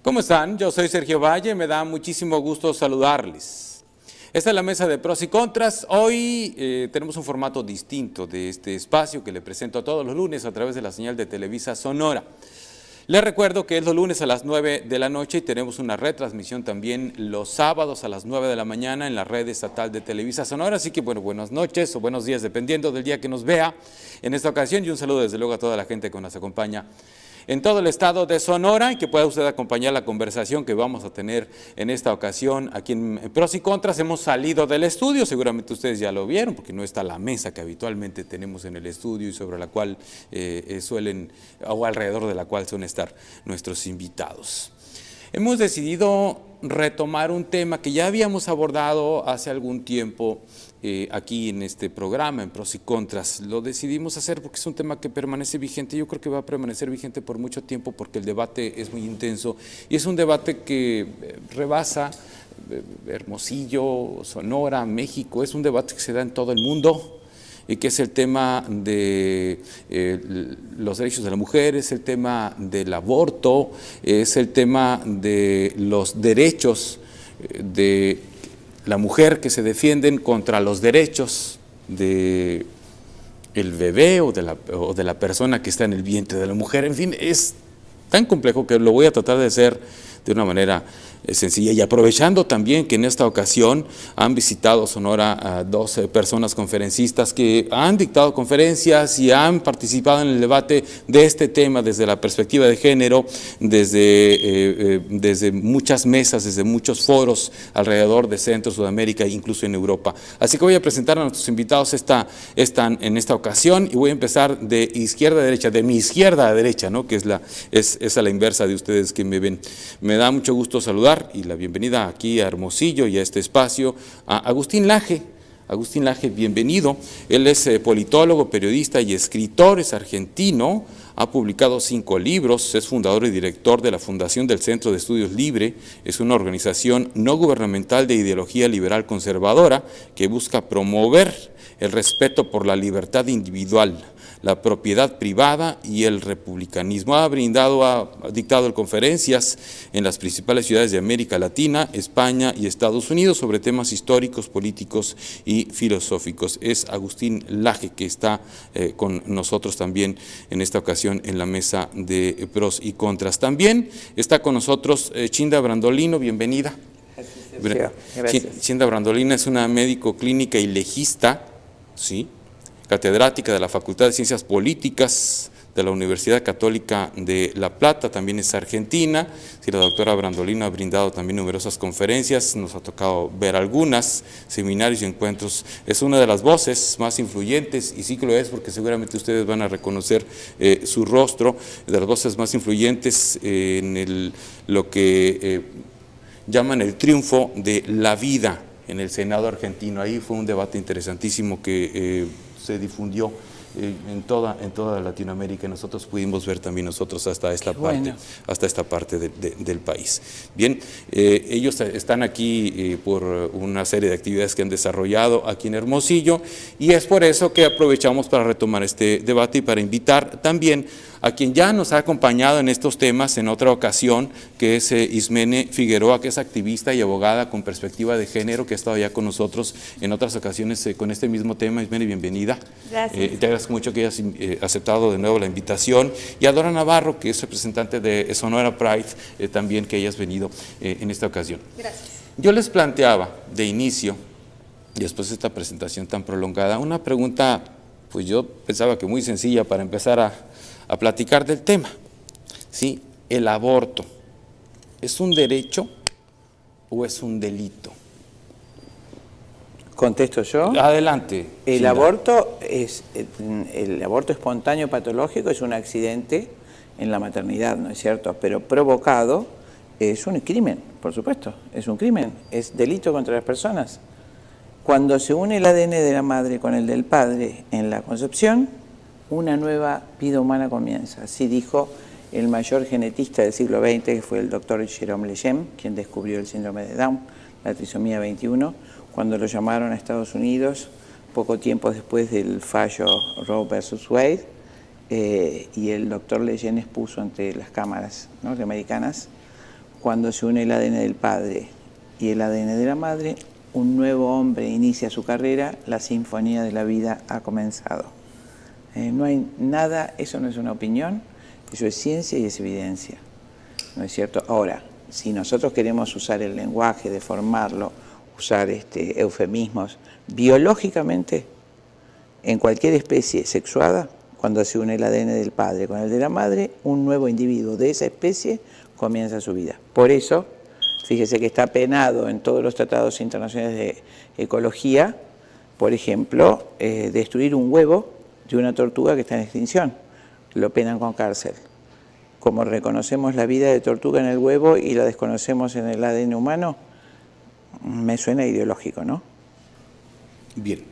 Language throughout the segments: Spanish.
¿Cómo están? Yo soy Sergio Valle, me da muchísimo gusto saludarles. Esta es la mesa de pros y contras. Hoy tenemos un formato distinto de este espacio que le presento a todos los lunes a través de la señal de Televisa Sonora. Les recuerdo que es los lunes a las 9 de la noche y tenemos una retransmisión también los sábados a las 9 de la mañana en la red estatal de Televisa Sonora. Así que bueno, buenas noches o buenos días dependiendo del día que nos vea en esta ocasión y un saludo desde luego a toda la gente que nos acompaña en todo el estado de Sonora y que pueda usted acompañar la conversación que vamos a tener en esta ocasión aquí en Pros y Contras. Hemos salido del estudio, seguramente ustedes ya lo vieron, porque no está la mesa que habitualmente tenemos en el estudio y sobre la cual o alrededor de la cual suelen estar nuestros invitados. Hemos decidido retomar un tema que ya habíamos abordado hace algún tiempo aquí en este programa, en Pros y Contras. Lo decidimos hacer porque es un tema que permanece vigente. Yo creo que va a permanecer vigente por mucho tiempo porque el debate es muy intenso y es un debate que rebasa Hermosillo, Sonora, México. Es un debate que se da en todo el mundo y que es el tema de los derechos de la mujer, es el tema del aborto, es el tema de los derechos de la mujer que se defienden contra los derechos de el bebé o de la persona que está en el vientre de la mujer. En fin, es tan complejo que lo voy a tratar de hacer de una manera sencilla y aprovechando también que en esta ocasión han visitado Sonora a 12 personas conferencistas que han dictado conferencias y han participado en el debate de este tema desde la perspectiva de género, desde muchas mesas, desde muchos foros alrededor de Centro, Sudamérica e incluso en Europa. Así que voy a presentar a nuestros invitados en esta ocasión y voy a empezar de izquierda a derecha, de mi izquierda a derecha, ¿no? Que es a la inversa de ustedes que me ven. Me da mucho gusto saludar y la bienvenida aquí a Hermosillo y a este espacio a Agustín Laje. Agustín Laje, bienvenido. Él es politólogo, periodista y escritor, es argentino, ha publicado 5 libros, es fundador y director de la Fundación del Centro de Estudios Libre, es una organización no gubernamental de ideología liberal conservadora que busca promover el respeto por la libertad individual, la propiedad privada y el republicanismo. Ha dictado conferencias en las principales ciudades de América Latina, España y Estados Unidos sobre temas históricos, políticos y filosóficos. Es Agustín Laje que está con nosotros también en esta ocasión en la mesa de Pros y Contras. También está con nosotros Chinda Brandolino, bienvenida. Gracias. Chinda Brandolino es una médico clínica y legista, ¿sí?, catedrática de la Facultad de Ciencias Políticas de la Universidad Católica de La Plata, también es argentina. Sí, la doctora Brandolino ha brindado también numerosas conferencias, nos ha tocado ver algunas, seminarios y encuentros. Es una de las voces más influyentes, y sí que lo es porque seguramente ustedes van a reconocer su rostro, de las voces más influyentes en lo que llaman el triunfo de la vida en el Senado argentino. Ahí fue un debate interesantísimo que se difundió en toda Latinoamérica y nosotros pudimos ver también hasta esta parte del país. Bien, ellos están aquí por una serie de actividades que han desarrollado aquí en Hermosillo y es por eso que aprovechamos para retomar este debate y para invitar también a quien ya nos ha acompañado en estos temas en otra ocasión, que es Ismene Figueroa, que es activista y abogada con perspectiva de género, que ha estado ya con nosotros en otras ocasiones con este mismo tema. Ismene, bienvenida. Gracias. Te agradezco mucho que hayas aceptado de nuevo la invitación. Y a Dora Navarro, que es representante de Sonora Pride, también que hayas venido en esta ocasión. Gracias. Yo les planteaba de inicio, después de esta presentación tan prolongada, una pregunta, pues yo pensaba que muy sencilla para empezar a platicar del tema, ¿sí? ¿El aborto es un derecho o es un delito? ¿Contesto yo? Adelante. El aborto espontáneo patológico es un accidente en la maternidad, ¿no es cierto? Pero provocado es un crimen, por supuesto, es un crimen, es delito contra las personas. Cuando se une el ADN de la madre con el del padre en la concepción, una nueva vida humana comienza. Así dijo el mayor genetista del siglo XX, que fue el doctor Jérôme Lejeune, quien descubrió el síndrome de Down, la trisomía 21, cuando lo llamaron a Estados Unidos, poco tiempo después del fallo Roe versus Wade, y el doctor Lejeune expuso ante las cámaras norteamericanas cuando se une el ADN del padre y el ADN de la madre, un nuevo hombre inicia su carrera, la sinfonía de la vida ha comenzado. No hay nada, eso no es una opinión, eso es ciencia y es evidencia, ¿no es cierto? Ahora, si nosotros queremos usar el lenguaje, deformarlo, usar eufemismos, biológicamente, en cualquier especie sexuada, cuando se une el ADN del padre con el de la madre, un nuevo individuo de esa especie comienza su vida. Por eso, fíjese que está penado en todos los tratados internacionales de ecología, por ejemplo, destruir un huevo de una tortuga que está en extinción. Lo penan con cárcel. Como reconocemos la vida de tortuga en el huevo y la desconocemos en el ADN humano, me suena ideológico, ¿no? Bien.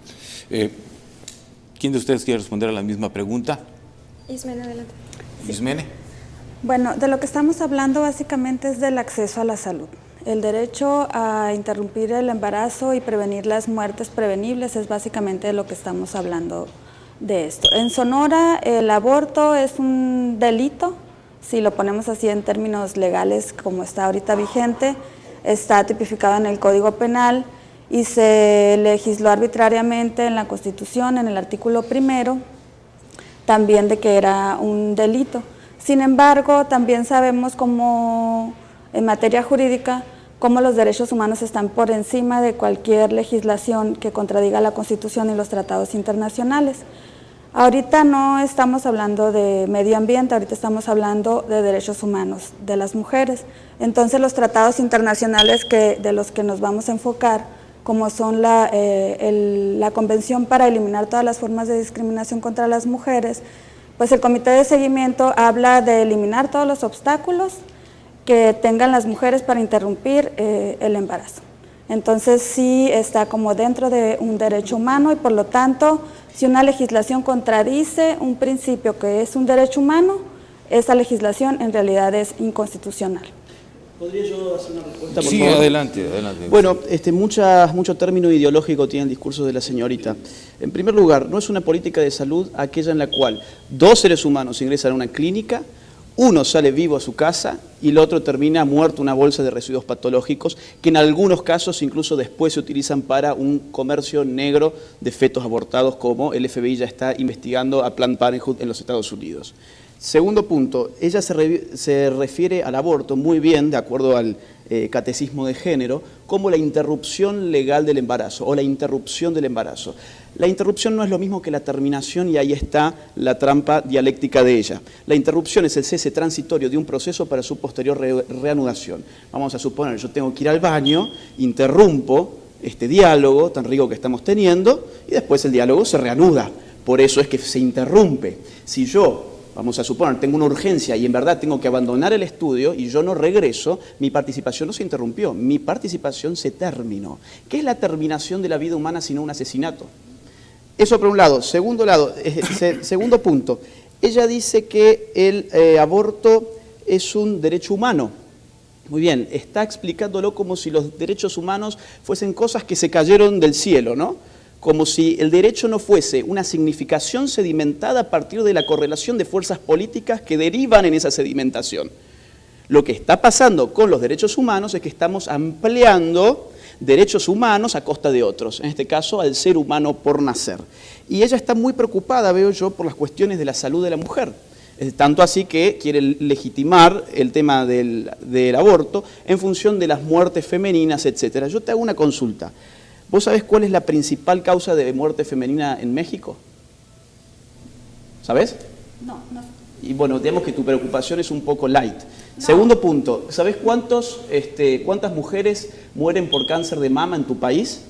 ¿Quién de ustedes quiere responder a la misma pregunta? Ismene, adelante. Ismene. Bueno, de lo que estamos hablando básicamente es del acceso a la salud. El derecho a interrumpir el embarazo y prevenir las muertes prevenibles es básicamente de lo que estamos hablando de esto. En Sonora el aborto es un delito, si lo ponemos así en términos legales como está ahorita vigente, está tipificado en el Código Penal y se legisló arbitrariamente en la Constitución, en el artículo 1, también de que era un delito. Sin embargo, también sabemos cómo en materia jurídica, cómo los derechos humanos están por encima de cualquier legislación que contradiga la Constitución y los tratados internacionales. Ahorita no estamos hablando de medio ambiente, ahorita estamos hablando de derechos humanos de las mujeres. Entonces los tratados internacionales de los que nos vamos a enfocar, como son la Convención para eliminar todas las formas de discriminación contra las mujeres, pues el Comité de Seguimiento habla de eliminar todos los obstáculos que tengan las mujeres para interrumpir el embarazo. Entonces sí está como dentro de un derecho humano y por lo tanto, si una legislación contradice un principio que es un derecho humano, esa legislación en realidad es inconstitucional. ¿Podría yo hacer una respuesta, por Sí, favor? adelante, adelante. Bueno, mucho término ideológico tiene el discurso de la señorita. En primer lugar, no es una política de salud aquella en la cual 2 seres humanos ingresan a una clínica, uno sale vivo a su casa y el otro termina muerto en una bolsa de residuos patológicos que en algunos casos incluso después se utilizan para un comercio negro de fetos abortados, como el FBI ya está investigando a Planned Parenthood en los Estados Unidos. Segundo punto, ella se refiere al aborto muy bien, de acuerdo al catecismo de género, como la interrupción legal del embarazo o la interrupción del embarazo. La interrupción no es lo mismo que la terminación y ahí está la trampa dialéctica de ella. La interrupción es el cese transitorio de un proceso para su posterior reanudación. Vamos a suponer, yo tengo que ir al baño, interrumpo este diálogo tan rico que estamos teniendo y después el diálogo se reanuda. Por eso es que se interrumpe. Si yo, vamos a suponer, tengo una urgencia y en verdad tengo que abandonar el estudio y yo no regreso, mi participación no se interrumpió, mi participación se terminó. ¿Qué es la terminación de la vida humana sino un asesinato? Eso por un lado. Segundo punto, ella dice que el aborto es un derecho humano. Muy bien, está explicándolo como si los derechos humanos fuesen cosas que se cayeron del cielo, ¿no? Como si el derecho no fuese una significación sedimentada a partir de la correlación de fuerzas políticas que derivan en esa sedimentación. Lo que está pasando con los derechos humanos es que estamos ampliando derechos humanos a costa de otros, en este caso al ser humano por nacer. Y ella está muy preocupada, veo yo, por las cuestiones de la salud de la mujer. Tanto así que quiere legitimar el tema del aborto en función de las muertes femeninas, etc. Yo te hago una consulta. ¿Vos sabés cuál es la principal causa de muerte femenina en México? ¿Sabés? No. Y bueno, digamos que tu preocupación es un poco light. No. Segundo punto, ¿sabés cuántas mujeres mueren por cáncer de mama en tu país?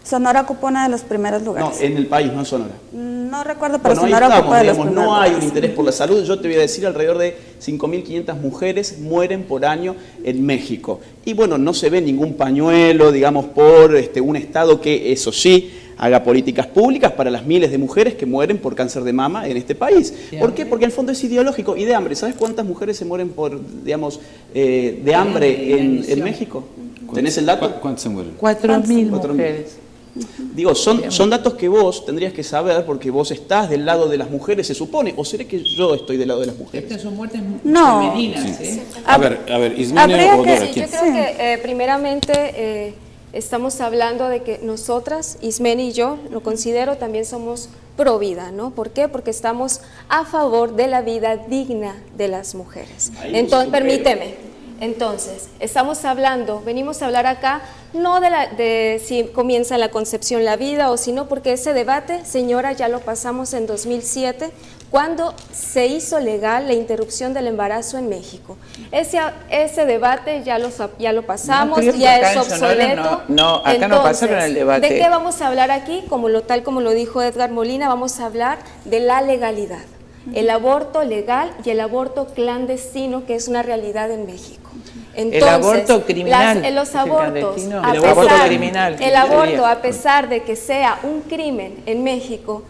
Sonora ocupa uno de los primeros lugares. No, en el país, no en Sonora. No recuerdo, pero bueno, Sonora ocupa de los primeros no hay lugares. un interés por la salud. Yo te voy a decir, alrededor de 5.500 mujeres mueren por año en México. Y bueno, no se ve ningún pañuelo, digamos, por un Estado que, eso sí, haga políticas públicas para las miles de mujeres que mueren por cáncer de mama en este país. ¿Por qué? Porque en el fondo es ideológico. Y de hambre. ¿Sabes cuántas mujeres se mueren por, digamos, de hambre en México? ¿Tenés el dato? ¿Cuántos se mueren? 4.000 mujeres. Digo, son datos que vos tendrías que saber porque vos estás del lado de las mujeres, se supone, o será que yo estoy del lado de las mujeres. Estas son muertes No. femeninas, Sí. A ver, Ismene Habría o que- Dora, Sí, ¿quién? yo creo que primeramente estamos hablando de que nosotras, Ismene y yo, lo considero también somos pro vida, ¿no? ¿Por qué? Porque estamos a favor de la vida digna de las mujeres. Entonces, permíteme. Entonces, venimos a hablar acá no de si comienza la concepción la vida o si no, porque ese debate, señora, ya lo pasamos en 2007, cuando se hizo legal la interrupción del embarazo en México. Ese debate ya lo pasamos, pero ya acá es en Sonora obsoleto. no, acá no pasaron el debate. ¿De qué vamos a hablar aquí? Tal como lo dijo Edgar Molina, vamos a hablar de la legalidad. El aborto legal y el aborto clandestino, que es una realidad en México. Entonces, el aborto criminal. los ¿Es el abortos, clandestino? a El pesar- aborto criminal. el aborto, a pesar de que sea un crimen en México,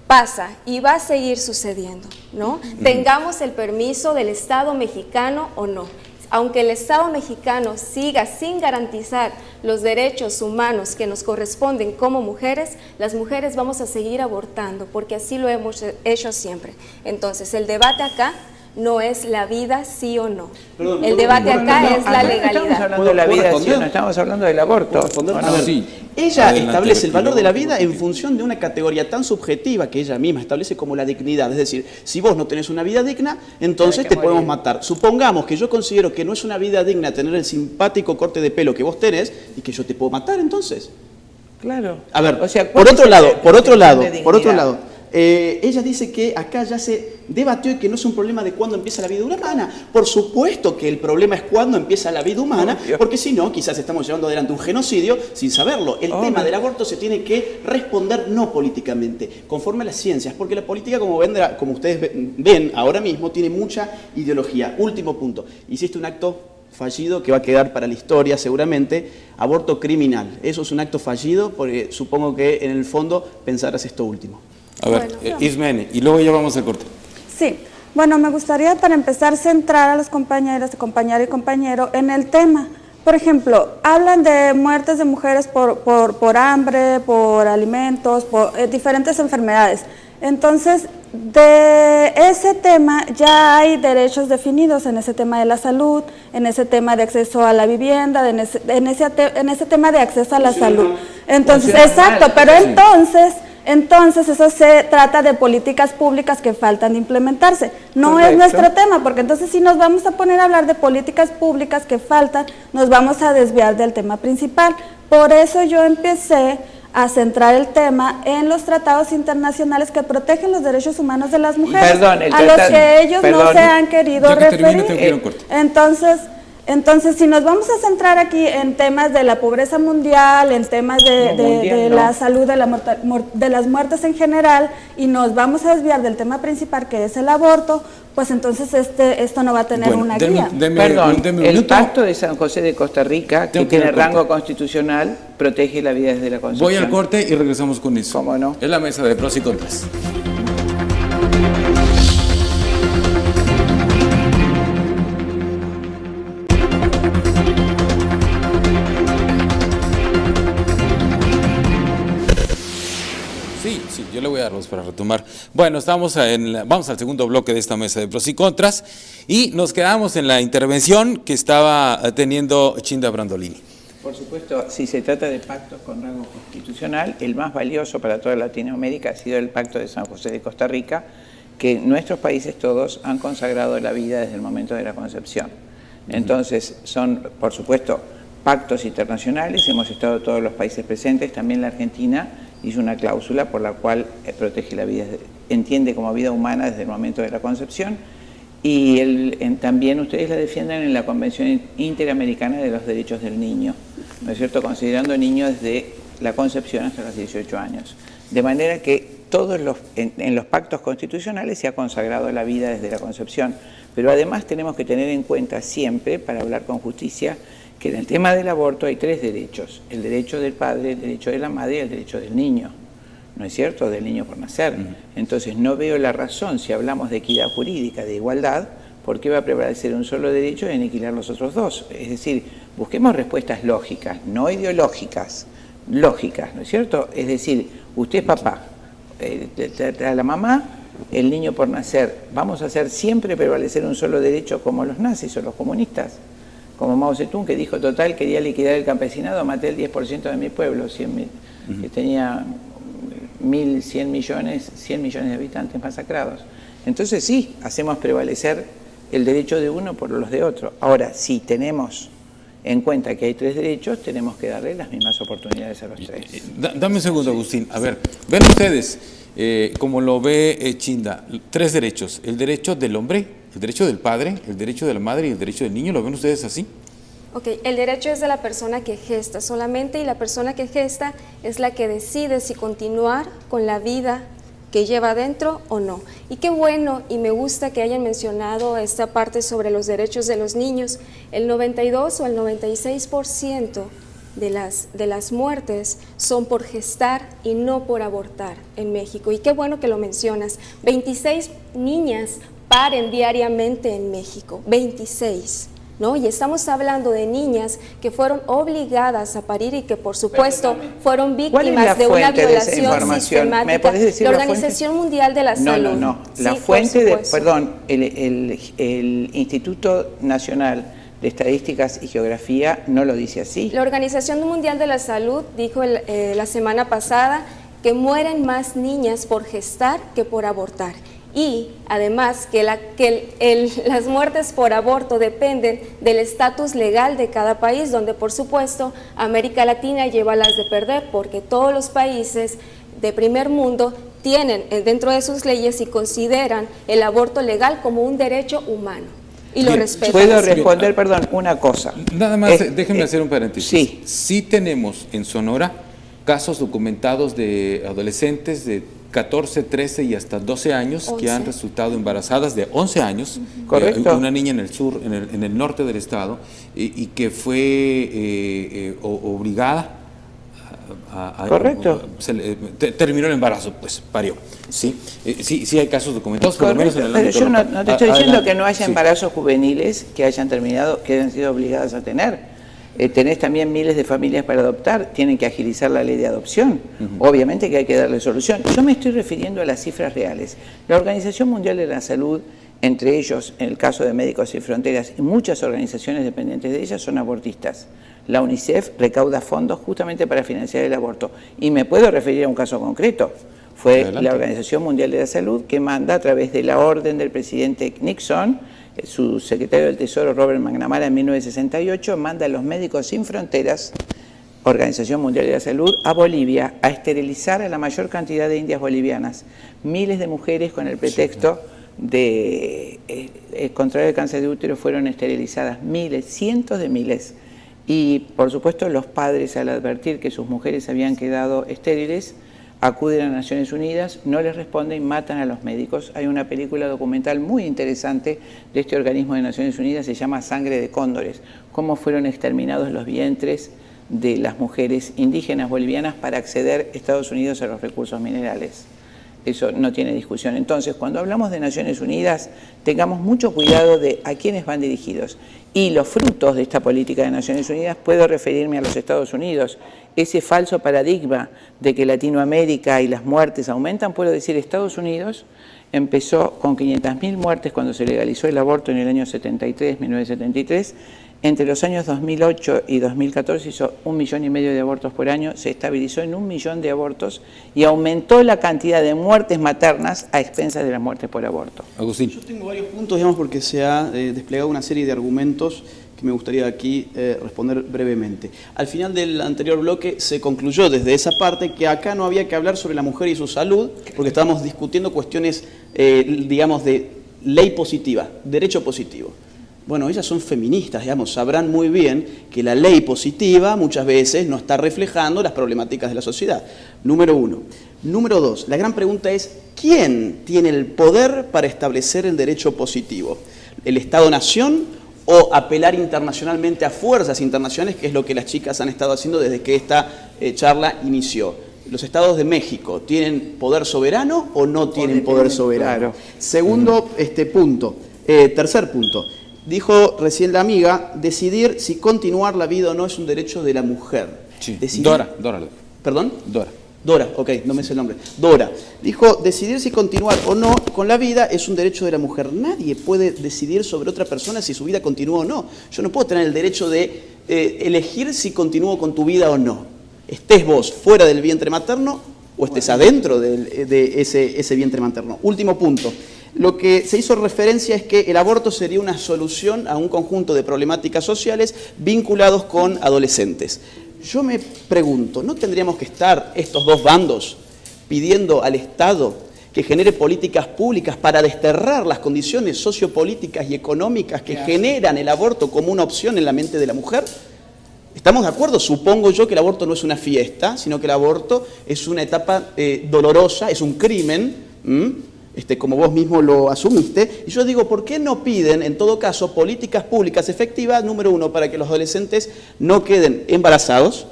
pasa y va a seguir sucediendo, ¿no? Tengamos el permiso del Estado mexicano o no. Aunque el Estado mexicano siga sin garantizar los derechos humanos que nos corresponden como mujeres, las mujeres vamos a seguir abortando, porque así lo hemos hecho siempre. Entonces, el debate acá no es la vida sí o no. Perdón, El debate acá es la Acá no estamos legalidad. hablando de la ¿Puedo vida, responder? sí, no estamos hablando del aborto. ¿Puedo responder? ¿o no? A ver, Sí. ella Adelante, establece el valor de la luego- vida en función de una categoría tan subjetiva que ella misma establece como la dignidad. Es decir, si vos no tenés una vida digna, entonces Tenés que te podemos morir. matar. Supongamos que yo considero que no es una vida digna tener el simpático corte de pelo que vos tenés y que yo te puedo matar entonces. Claro. A ver, O sea, por ¿cuál otro es lado, la definición de dignidad? ella dice que acá ya se debatió y que no es un problema de cuándo empieza la vida humana. Por supuesto que el problema es cuándo empieza la vida humana, Obvio. porque si no, quizás estamos llevando adelante un genocidio sin saberlo. El Obvio. tema del aborto se tiene que responder no políticamente, conforme a las ciencias, porque la política, como ustedes ven ahora mismo, tiene mucha ideología. Último punto, hiciste un acto fallido que va a quedar para la historia seguramente, aborto criminal. Eso es un acto fallido porque supongo que en el fondo pensarás esto último. A ver, Ismene, y luego ya vamos al corte. Sí, bueno, me gustaría para empezar centrar a los compañeros, compañera y compañero en el tema. Por ejemplo, hablan de muertes de mujeres por hambre, por alimentos, por diferentes enfermedades. Entonces, de ese tema ya hay derechos definidos en ese tema de la salud, en ese tema de acceso a la vivienda, en ese tema de acceso a la salud. Entonces, exacto, pero entonces eso se trata de políticas públicas que faltan de implementarse. No Correcto. es nuestro tema, porque entonces si nos vamos a poner a hablar de políticas públicas que faltan, nos vamos a desviar del tema principal. Por eso yo empecé a centrar el tema en los tratados internacionales que protegen los derechos humanos de las mujeres, Perdón, el a los tratado- que ellos no perdón. se han querido Ya que termine, referir. tengo que ir a un corte. Entonces, si nos vamos a centrar aquí en temas de la pobreza mundial, en temas de la salud, de las muertes en general, y nos vamos a desviar del tema principal que es el aborto, pues entonces esto no va a tener Bueno, una deme- guía. deme- Perdón, deme un el minuto. Pacto de San José de Costa Rica, que Tengo que ir tiene al corte. rango constitucional, protege la vida desde la concepción. Voy al corte y regresamos con eso. ¿Cómo no? Es la mesa de pros y contras. Sí, yo le voy a dar los para retomar. Bueno, vamos al segundo bloque de esta mesa de pros y contras y nos quedamos en la intervención que estaba teniendo Chinda Brandolini. Por supuesto, si se trata de pactos con rango constitucional, el más valioso para toda Latinoamérica ha sido el Pacto de San José de Costa Rica, que nuestros países todos han consagrado la vida desde el momento de la concepción. Entonces, son, por supuesto, pactos internacionales, hemos estado todos los países presentes, también la Argentina hizo una cláusula por la cual protege la vida, entiende como vida humana desde el momento de la concepción, y también ustedes la defienden en la Convención Interamericana de los Derechos del Niño, ¿no es cierto?, considerando niños desde la concepción hasta los 18 años. De manera que en los pactos constitucionales se ha consagrado la vida desde la concepción, pero además tenemos que tener en cuenta siempre, para hablar con justicia, que en el tema del aborto hay tres derechos: el derecho del padre, el derecho de la madre y el derecho del niño, ¿no es cierto?, del niño por nacer. Entonces no veo la razón, si hablamos de equidad jurídica, de igualdad, por qué va a prevalecer un solo derecho y aniquilar los otros dos. Es decir, busquemos respuestas lógicas, no ideológicas, lógicas, ¿no es cierto? Es decir, usted es papá, a la mamá, el niño por nacer, vamos a hacer siempre prevalecer un solo derecho como los nazis o los comunistas, como Mao Zedong, que dijo, total, quería liquidar el campesinado, maté el 10% de mi pueblo, que tenía 1.100 millones, 100 millones de habitantes masacrados. Entonces sí, hacemos prevalecer el derecho de uno por los de otro. Ahora, si tenemos en cuenta que hay 3 derechos, tenemos que darle las mismas oportunidades a los 3. Dame un segundo, Agustín. A ver, ven ustedes, como lo ve Chinda, 3 derechos. El derecho del hombre, el derecho del padre, el derecho de la madre y el derecho del niño. ¿Lo ven ustedes así? Ok, el derecho es de la persona que gesta solamente, y la persona que gesta es la que decide si continuar con la vida que lleva adentro o no. Y qué bueno, y me gusta que hayan mencionado esta parte sobre los derechos de los niños. El 92 o el 96% de las muertes son por gestar y no por abortar en México. Y qué bueno que lo mencionas. 26 niñas paren diariamente en México, 26. ¿No? Y estamos hablando de niñas que fueron obligadas a parir y que por supuesto fueron víctimas de una violación sistemática. ¿Me podés decir la Organización Mundial de la Salud. No. La fuente el Instituto Nacional de Estadísticas y Geografía no lo dice así. La Organización Mundial de la Salud dijo la semana pasada que mueren más niñas por gestar que por abortar. Y además que las muertes por aborto dependen del estatus legal de cada país, donde por supuesto América Latina lleva las de perder, porque todos los países de primer mundo tienen dentro de sus leyes y consideran el aborto legal como un derecho humano y lo respetan. ¿Puedo responder, perdón, una cosa? Nada más, déjenme hacer un paréntesis. Sí. Sí tenemos en Sonora casos documentados de adolescentes de 14, 13 y hasta 12 años 11. Que han resultado embarazadas de 11 años. Correcto. Una niña en el sur, en el norte del estado, y que fue obligada correcto. Terminó el embarazo, pues parió. Sí, sí hay casos documentados, por lo menos en el ámbito local. Pero yo no te estoy diciendo que no haya sí. embarazos juveniles que hayan terminado, que hayan sido obligadas a tener. Tenés también miles de familias para adoptar, tienen que agilizar la ley de adopción. Obviamente que hay que darle solución. Yo me estoy refiriendo a las cifras reales. La Organización Mundial de la Salud, entre ellos, en el caso de Médicos Sin Fronteras y muchas organizaciones dependientes de ellas, son abortistas. La UNICEF recauda fondos justamente para financiar el aborto. Y me puedo referir a un caso concreto. Fue adelante. La Organización Mundial de la Salud que manda a través de la orden del presidente Nixon, su secretario del Tesoro Robert McNamara en 1968, manda a los Médicos Sin Fronteras, Organización Mundial de la Salud, a Bolivia a esterilizar a la mayor cantidad de indias bolivianas. Miles de mujeres con el pretexto de contraer el cáncer de útero fueron esterilizadas, miles, cientos de miles. Y por supuesto los padres, al advertir que sus mujeres habían quedado estériles, acuden a Naciones Unidas, no les responden y matan a los médicos. Hay una película documental muy interesante de este organismo de Naciones Unidas, se llama Sangre de Cóndores, cómo fueron exterminados los vientres de las mujeres indígenas bolivianas para acceder a Estados Unidos a los recursos minerales. Eso no tiene discusión. Entonces, cuando hablamos de Naciones Unidas, tengamos mucho cuidado de a quiénes van dirigidos. Y los frutos de esta política de Naciones Unidas, puedo referirme a los Estados Unidos. Ese falso paradigma de que Latinoamérica y las muertes aumentan, puedo decir, Estados Unidos empezó con 500.000 muertes cuando se legalizó el aborto en el año 1973. Entre los años 2008 y 2014 hizo 1,5 millones de abortos por año, se estabilizó en 1 millón de abortos y aumentó la cantidad de muertes maternas a expensas de las muertes por aborto. Agustín. Yo tengo varios puntos, digamos, porque se ha desplegado una serie de argumentos que me gustaría aquí responder brevemente. Al final del anterior bloque se concluyó desde esa parte que acá no había que hablar sobre la mujer y su salud, porque estábamos discutiendo cuestiones, digamos, de ley positiva, derecho positivo. Bueno, ellas son feministas, digamos, sabrán muy bien que la ley positiva muchas veces no está reflejando las problemáticas de la sociedad. Número uno. Número dos, la gran pregunta es, ¿quién tiene el poder para establecer el derecho positivo? ¿El Estado-Nación o apelar internacionalmente a fuerzas internacionales, que es lo que las chicas han estado haciendo desde que esta charla inició? ¿Los estados de México tienen poder soberano o no tienen poder soberano? Claro. Segundo punto. Tercer punto. Dijo recién la amiga, decidir si continuar la vida o no es un derecho de la mujer. Sí. Decidir, Dora. ¿Perdón? Dora. Dora, ok, no me sé el nombre. Dora dijo, decidir si continuar o no con la vida es un derecho de la mujer. Nadie puede decidir sobre otra persona si su vida continúa o no. Yo no puedo tener el derecho de elegir si continúo con tu vida o no. Estés vos fuera del vientre materno o estés adentro de ese vientre materno. Último punto. Lo que se hizo referencia es que el aborto sería una solución a un conjunto de problemáticas sociales vinculados con adolescentes. Yo me pregunto, ¿no tendríamos que estar estos dos bandos pidiendo al Estado que genere políticas públicas para desterrar las condiciones sociopolíticas y económicas que generan el aborto como una opción en la mente de la mujer? ¿Estamos de acuerdo? Supongo yo que el aborto no es una fiesta, sino que el aborto es una etapa dolorosa, es un crimen, como vos mismo lo asumiste. Y yo digo, ¿por qué no piden, en todo caso, políticas públicas efectivas, número uno, para que los adolescentes no queden embarazadas?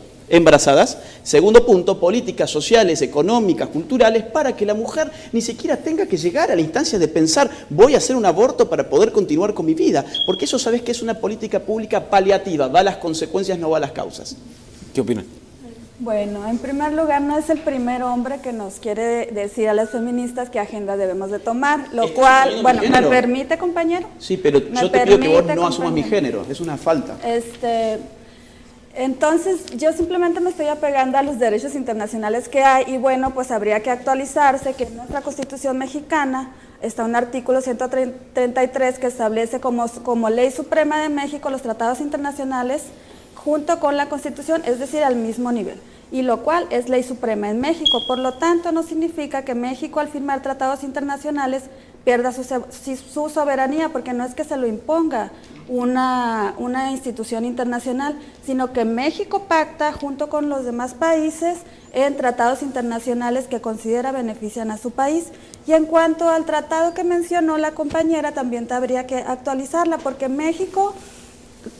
Segundo punto, políticas sociales, económicas, culturales, para que la mujer ni siquiera tenga que llegar a la instancia de pensar, voy a hacer un aborto para poder continuar con mi vida. Porque eso, ¿sabes qué? Es una política pública paliativa, va a las consecuencias, no va a las causas. ¿Qué opinan? Bueno, en primer lugar, no es el primer hombre que nos quiere decir a las feministas qué agenda debemos de tomar, lo cual, bueno, ¿me permite, compañero? Sí, pero yo te pido que vos no asumas mi género, es una falta. Entonces, yo simplemente me estoy apegando a los derechos internacionales que hay y bueno, pues habría que actualizarse, que en nuestra Constitución mexicana está un artículo 133 que establece como ley suprema de México los tratados internacionales junto con la Constitución, es decir, al mismo nivel, y lo cual es ley suprema en México. Por lo tanto, no significa que México al firmar tratados internacionales pierda su soberanía, porque no es que se lo imponga una institución internacional, sino que México pacta junto con los demás países en tratados internacionales que considera benefician a su país. Y en cuanto al tratado que mencionó la compañera, también habría que actualizarla, porque México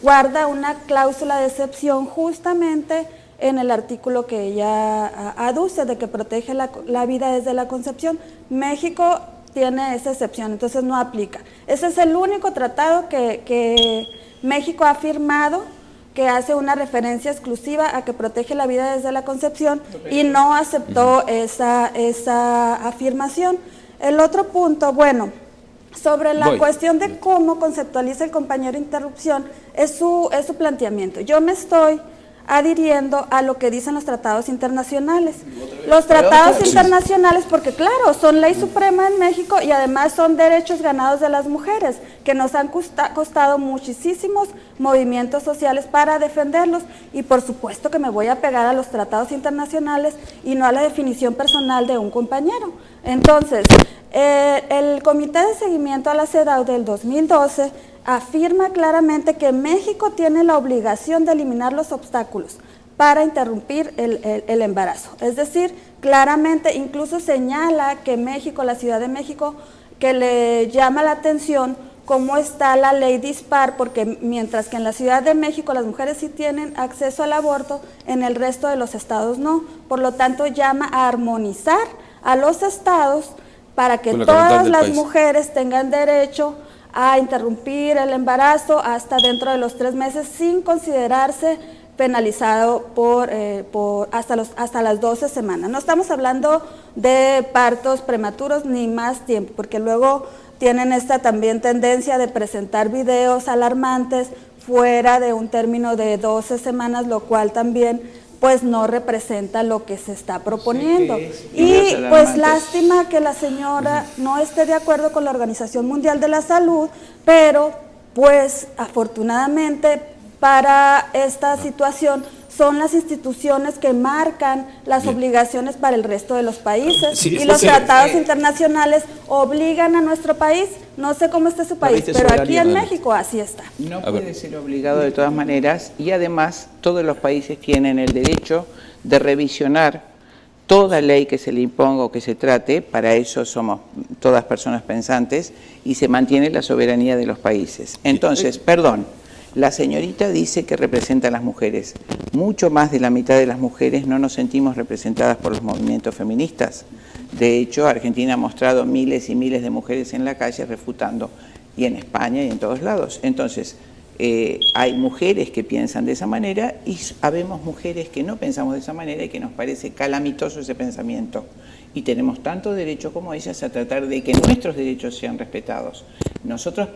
guarda una cláusula de excepción justamente en el artículo que ella aduce de que protege la vida desde la concepción. México tiene esa excepción, entonces no aplica. Ese es el único tratado que México ha firmado que hace una referencia exclusiva a que protege la vida desde la concepción y no aceptó esa afirmación. El otro punto, bueno, sobre la cuestión de cómo conceptualiza el compañero interrupción, es su planteamiento. Yo me estoy adhiriendo a lo que dicen los tratados internacionales. Los tratados internacionales, porque claro, son ley suprema en México y además son derechos ganados de las mujeres, que nos han costado muchísimos movimientos sociales para defenderlos, y por supuesto que me voy a pegar a los tratados internacionales y no a la definición personal de un compañero. Entonces, el Comité de Seguimiento a la CEDAW del 2012 afirma claramente que México tiene la obligación de eliminar los obstáculos para interrumpir el embarazo. Es decir, claramente incluso señala que México, la Ciudad de México, que le llama la atención cómo está la ley dispar, porque mientras que en la Ciudad de México las mujeres sí tienen acceso al aborto, en el resto de los estados no. Por lo tanto, llama a armonizar a los estados para que todas las mujeres tengan derecho a interrumpir el embarazo hasta dentro de los 3 meses sin considerarse penalizado hasta las 12 semanas. No estamos hablando de partos prematuros ni más tiempo, porque luego tienen esta también tendencia de presentar videos alarmantes fuera de un término de 12 semanas, lo cual también pues no representa lo que se está proponiendo. Y pues lástima que la señora no esté de acuerdo con la Organización Mundial de la Salud, pero pues afortunadamente para esta situación son las instituciones que marcan las obligaciones para el resto de los países, y los tratados internacionales obligan a nuestro país. No sé cómo está su país, pero aquí en México así está. No puede ser obligado de todas maneras, y además todos los países tienen el derecho de revisionar toda ley que se le imponga o que se trate. Para eso somos todas personas pensantes y se mantiene la soberanía de los países. Entonces, perdón, la señorita dice que representa a las mujeres. Mucho más de la mitad de las mujeres no nos sentimos representadas por los movimientos feministas. De hecho, Argentina ha mostrado miles y miles de mujeres en la calle refutando, y en España y en todos lados. Entonces, Hay mujeres que piensan de esa manera y habemos mujeres que no pensamos de esa manera y que nos parece calamitoso ese pensamiento. Y tenemos tanto derecho como ellas a tratar de que nuestros derechos sean respetados. Nosotros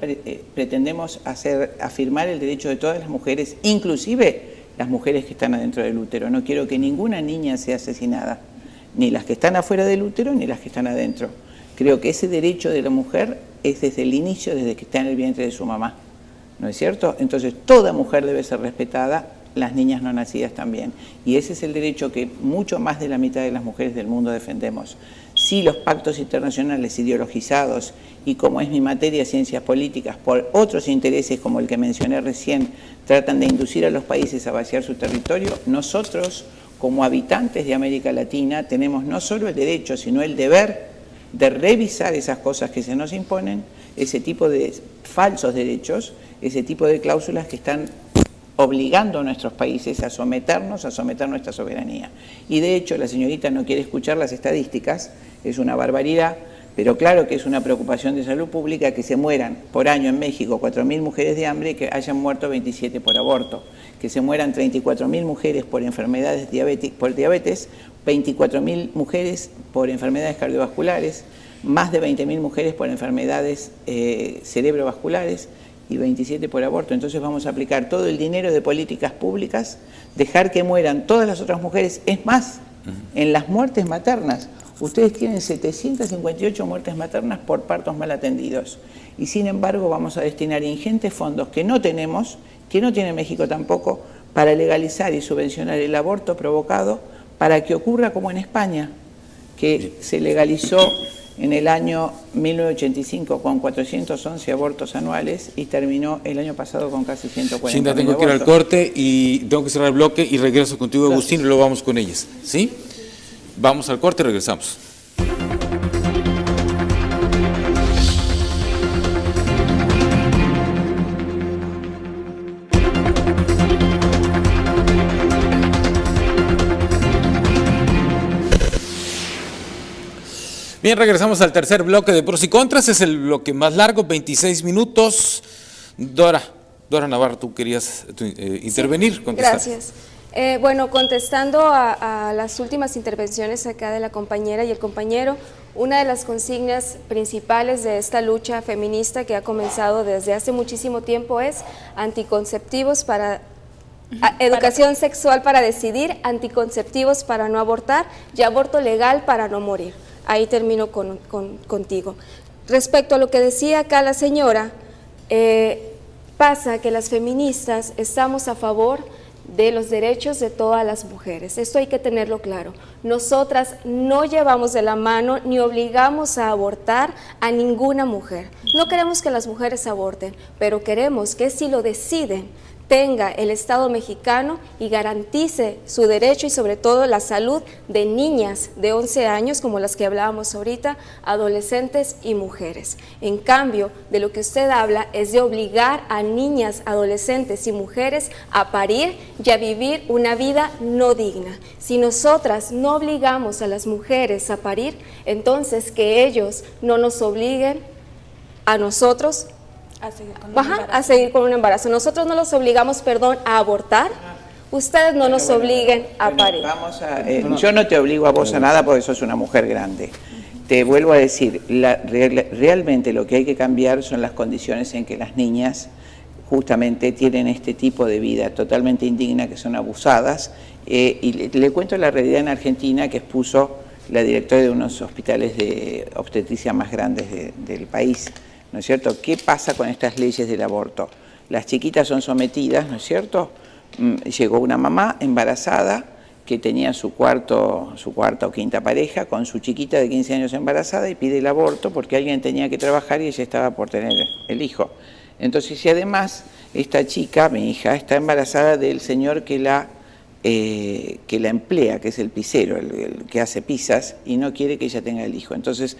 pretendemos afirmar el derecho de todas las mujeres, inclusive las mujeres que están adentro del útero. No quiero que ninguna niña sea asesinada, ni las que están afuera del útero, ni las que están adentro. Creo que ese derecho de la mujer es desde el inicio, desde que está en el vientre de su mamá. ¿No es cierto? Entonces, toda mujer debe ser respetada, las niñas no nacidas también. Y ese es el derecho que mucho más de la mitad de las mujeres del mundo defendemos. Si los pactos internacionales ideologizados y, como es mi materia, ciencias políticas, por otros intereses como el que mencioné recién, tratan de inducir a los países a vaciar su territorio, nosotros, como habitantes de América Latina, tenemos no solo el derecho, sino el deber de revisar esas cosas que se nos imponen, ese tipo de falsos derechos, ese tipo de cláusulas que están obligando a nuestros países a someternos, a someter nuestra soberanía. Y de hecho la señorita no quiere escuchar las estadísticas, es una barbaridad, pero claro que es una preocupación de salud pública que se mueran por año en México 4.000 mujeres de hambre y que hayan muerto 27 por aborto, que se mueran 34.000 mujeres por enfermedades por diabetes, 24.000 mujeres por enfermedades cardiovasculares, más de 20.000 mujeres por enfermedades cerebrovasculares y 27 por aborto. Entonces vamos a aplicar todo el dinero de políticas públicas, dejar que mueran todas las otras mujeres. Es más, en las muertes maternas, ustedes tienen 758 muertes maternas por partos mal atendidos. Y sin embargo vamos a destinar ingentes fondos que no tenemos, que no tiene México tampoco, para legalizar y subvencionar el aborto provocado, para que ocurra como en España, que se legalizó en el año 1985 con 411 abortos anuales y terminó el año pasado con casi 140. Cinta, tengo que ir al corte y tengo que cerrar el bloque y regreso contigo, Agustín, y luego vamos con ellas. ¿Sí? Vamos al corte y regresamos. Bien, regresamos al tercer bloque de Pros y Contras, es el bloque más largo, 26 minutos. Dora Navarro, tú querías intervenir, sí, contestar. Gracias. Bueno, contestando a las últimas intervenciones acá de la compañera y el compañero, una de las consignas principales de esta lucha feminista que ha comenzado desde hace muchísimo tiempo es anticonceptivos para educación sexual para decidir, anticonceptivos para no abortar y aborto legal para no morir. Ahí termino contigo. Respecto a lo que decía acá la señora, pasa que las feministas estamos a favor de los derechos de todas las mujeres. Esto hay que tenerlo claro. Nosotras no llevamos de la mano ni obligamos a abortar a ninguna mujer. No queremos que las mujeres aborten, pero queremos que si lo deciden, tenga el Estado mexicano y garantice su derecho y sobre todo la salud de niñas de 11 años, como las que hablábamos ahorita, adolescentes y mujeres. En cambio, de lo que usted habla es de obligar a niñas, adolescentes y mujeres a parir y a vivir una vida no digna. Si nosotras no obligamos a las mujeres a parir, entonces que ellos no nos obliguen a nosotros a seguir con un embarazo. Nosotros no los obligamos, a abortar. Ustedes no nos obliguen a parir. Yo no te obligo a vos a nada porque sos una mujer grande. Te vuelvo a decir, realmente lo que hay que cambiar son las condiciones en que las niñas justamente tienen este tipo de vida totalmente indigna, que son abusadas. Y le cuento la realidad en Argentina que expuso la directora de unos hospitales de obstetricia más grandes del país. ¿No es cierto? ¿Qué pasa con estas leyes del aborto? Las chiquitas son sometidas, ¿no es cierto? Llegó una mamá embarazada que tenía su cuarta o quinta pareja con su chiquita de 15 años embarazada y pide el aborto porque alguien tenía que trabajar y ella estaba por tener el hijo. Entonces, y además, esta chica, mi hija, está embarazada del señor que la emplea, que es el pizzero, el que hace pizzas, y no quiere que ella tenga el hijo. Entonces,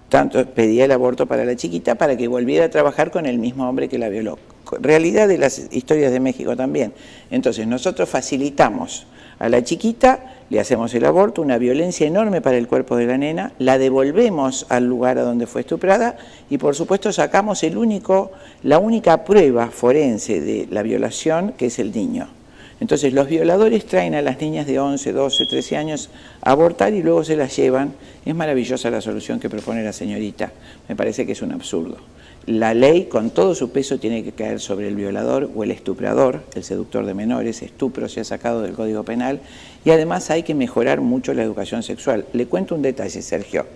tanto pedía el aborto para la chiquita para que volviera a trabajar con el mismo hombre que la violó. Realidad de las historias de México también. Entonces nosotros facilitamos a la chiquita le hacemos el aborto, una violencia enorme para el cuerpo de la nena, la devolvemos al lugar a donde fue estuprada y por supuesto sacamos la única prueba forense de la violación, que es el niño. Entonces los violadores traen a las niñas de 11, 12, 13 años a abortar y luego se las llevan. Es maravillosa la solución que propone la señorita, me parece que es un absurdo. La ley con todo su peso tiene que caer sobre el violador o el estuprador, el seductor de menores, estupro se ha sacado del Código Penal y además hay que mejorar mucho la educación sexual. Le cuento un detalle, Sergio.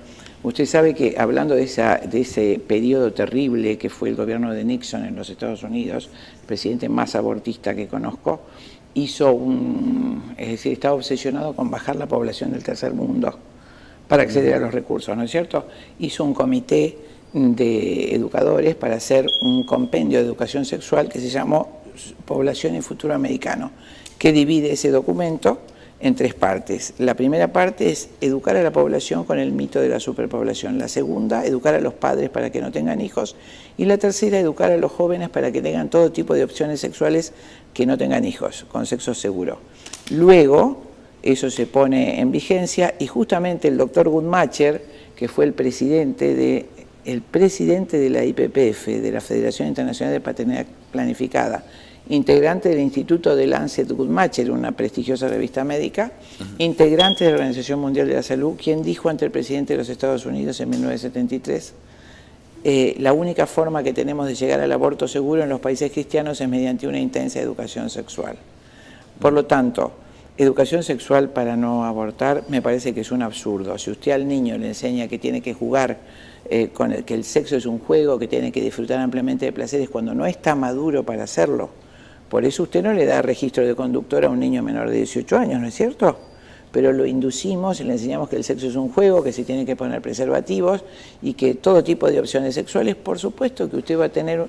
Usted sabe que hablando de ese periodo terrible que fue el gobierno de Nixon en los Estados Unidos, el presidente más abortista que conozco, estaba obsesionado con bajar la población del tercer mundo para acceder a los recursos, ¿no es cierto? Hizo un comité de educadores para hacer un compendio de educación sexual que se llamó Población y Futuro Americano, que divide ese documento en 3 partes. La primera parte es educar a la población con el mito de la superpoblación. La segunda, educar a los padres para que no tengan hijos. Y la tercera, educar a los jóvenes para que tengan todo tipo de opciones sexuales que no tengan hijos, con sexo seguro. Luego, eso se pone en vigencia y justamente el doctor Guttmacher, que fue el presidente de la IPPF, de la Federación Internacional de Paternidad Planificada, integrante del Instituto de Lancet Guttmacher, una prestigiosa revista médica, integrante de la Organización Mundial de la Salud, quien dijo ante el presidente de los Estados Unidos en 1973, la única forma que tenemos de llegar al aborto seguro en los países cristianos es mediante una intensa educación sexual. Por lo tanto, educación sexual para no abortar me parece que es un absurdo. Si usted al niño le enseña que tiene que jugar que el sexo es un juego, que tiene que disfrutar ampliamente de placeres cuando no está maduro para hacerlo, por eso usted no le da registro de conductor a un niño menor de 18 años, ¿no es cierto? Pero lo inducimos y le enseñamos que el sexo es un juego, que se tiene que poner preservativos y que todo tipo de opciones sexuales, por supuesto que usted va a tener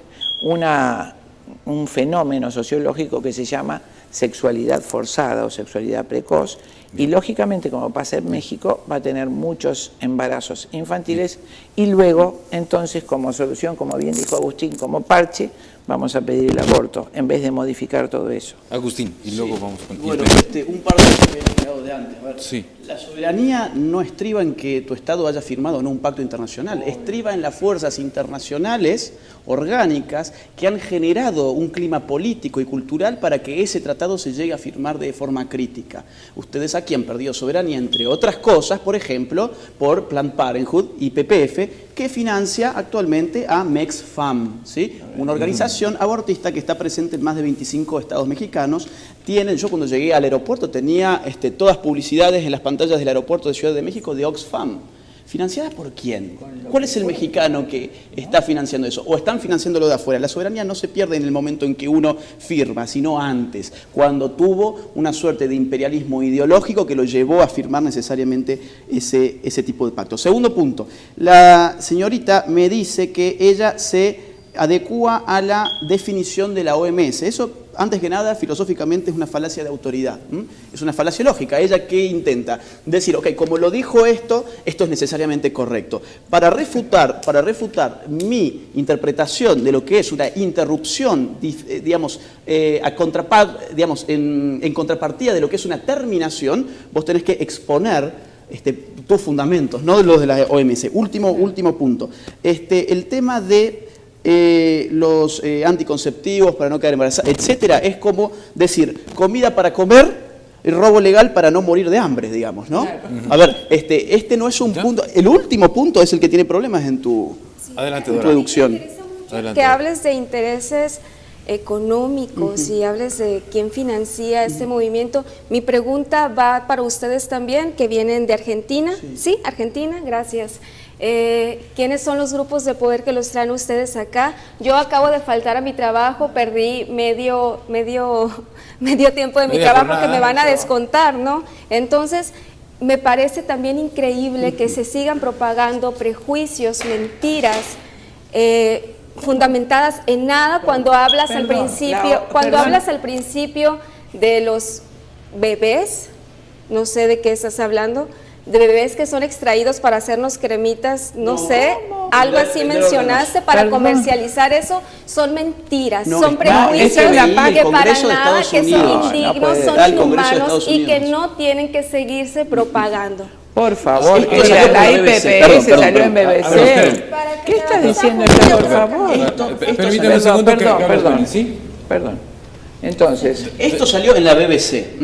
un fenómeno sociológico que se llama sexualidad forzada o sexualidad precoz y lógicamente, como pasa en México, va a tener muchos embarazos infantiles y luego, entonces, como solución, como bien dijo Agustín, como parche, vamos a pedir el aborto, en vez de modificar todo eso. Agustín, y luego vamos con... Bueno, un par de cosas que habían quedado de antes. A ver, sí. La soberanía no estriba en que tu Estado haya firmado o no un pacto internacional, estriba en las fuerzas internacionales orgánicas que han generado un clima político y cultural para que ese tratado se llegue a firmar de forma crítica. Ustedes aquí han perdido soberanía, entre otras cosas, por ejemplo, por Planned Parenthood y PPF, que financia actualmente a MEXFAM, ¿sí? Una organización abortista que está presente en más de 25 estados mexicanos. Yo cuando llegué al aeropuerto tenía todas publicidades en las pantallas del aeropuerto de Ciudad de México de Oxfam. ¿Financiada por quién? ¿Cuál es el mexicano que está financiando eso? ¿O están financiándolo de afuera? La soberanía no se pierde en el momento en que uno firma, sino antes, cuando tuvo una suerte de imperialismo ideológico que lo llevó a firmar necesariamente ese tipo de pacto. Segundo punto, la señorita me dice que ella se adecúa a la definición de la OMS. Eso, antes que nada, filosóficamente es una falacia de autoridad. Es una falacia lógica. ¿Ella qué intenta? Decir, ok, como lo dijo esto es necesariamente correcto. Para refutar mi interpretación de lo que es una interrupción, digamos, en contrapartida de lo que es una terminación, vos tenés que exponer tus fundamentos, no los de la OMS. Último punto. El tema de los anticonceptivos para no quedar embarazada, etcétera, es como decir comida para comer y robo legal para no morir de hambre, digamos, ¿no? A ver, no es un punto, el último punto es el que tiene problemas en tu deducción. Que hables de intereses económicos y hables de quién financia este movimiento. Mi pregunta va para ustedes también, que vienen de Argentina. Sí, Argentina, gracias. ¿Quiénes son los grupos de poder que los traen ustedes acá? Yo acabo de faltar a mi trabajo, perdí medio tiempo de mi trabajo que me van a descontar, ¿no? Entonces, me parece también increíble que se sigan propagando prejuicios, mentiras, fundamentadas en nada cuando hablas al principio de los bebés, no sé de qué estás hablando, de bebés que son extraídos para hacernos cremitas, no sé, algo así mencionaste, para Perdón. comercializar eso, son mentiras, No, son está- prejuicios esa es la página que del para Congreso de nada, Estados que son Unidos. No indignos, puede. son Está el Congreso de inhumanos Estados y que Unidos. no tienen que seguirse propagando. Por favor, Esto mira, salió por la la IPPS BBC. Perdón, salió en perdón. BBC. A ver, esperen. ¿Qué estás diciendo esta, por favor? Permítame un segundo que hable Tony, ¿sí? Perdón. Entonces, Esto salió en la BBC.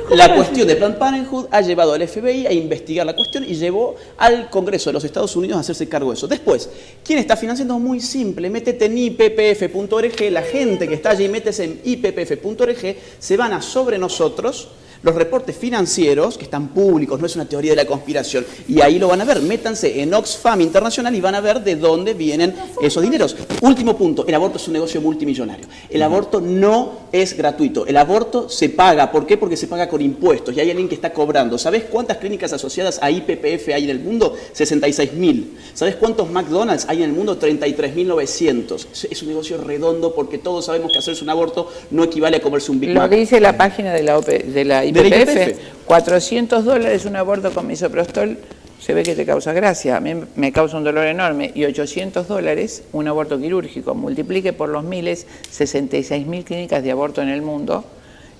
La cuestión de Planned Parenthood ha llevado al FBI a investigar la cuestión y llevó al Congreso de los Estados Unidos a hacerse cargo de eso. Después, ¿quién está financiando? Muy simple, métete en ippf.org, la gente que está allí, métese en ippf.org, se van a sobre nosotros los reportes financieros, que están públicos, no es una teoría de la conspiración, y ahí lo van a ver. Métanse en Oxfam Internacional y van a ver de dónde vienen esos dineros. Último punto, el aborto es un negocio multimillonario. El aborto no es gratuito, el aborto se paga. ¿Por qué? Porque se paga con impuestos y hay alguien que está cobrando. ¿Sabes cuántas clínicas asociadas a IPPF hay en el mundo? 66.000. ¿Sabes cuántos McDonald's hay en el mundo? 33.900. Es un negocio redondo porque todos sabemos que hacerse un aborto no equivale a comerse un Big lo Mac. dice la página de la IPPF. IPPF. $400 un aborto con misoprostol, se ve que te causa gracia. A mí me causa un dolor enorme. Y $800 un aborto quirúrgico. Multiplique por los miles, 66.000 clínicas de aborto en el mundo.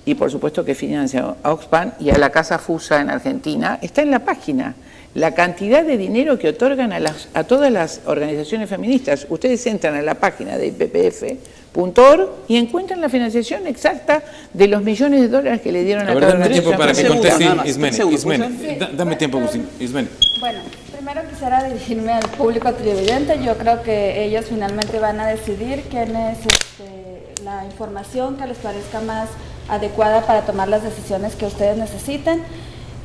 Y por supuesto que financia a Oxfam y a la Casa Fusa en Argentina. Está en la página. La cantidad de dinero que otorgan a todas las organizaciones feministas. Ustedes entran a la página de IPPF.org y encuentran la financiación exacta de los millones de dólares que le dieron a A ver, cada dame tiempo para que Segundos, conteste nada más. Ismene. Segundos, Ismene, ¿puede dame tiempo, Ismene. Bueno, primero quisiera dirigirme al público televidente. Yo creo que ellos finalmente van a decidir quién es la información que les parezca más adecuada para tomar las decisiones que ustedes necesiten.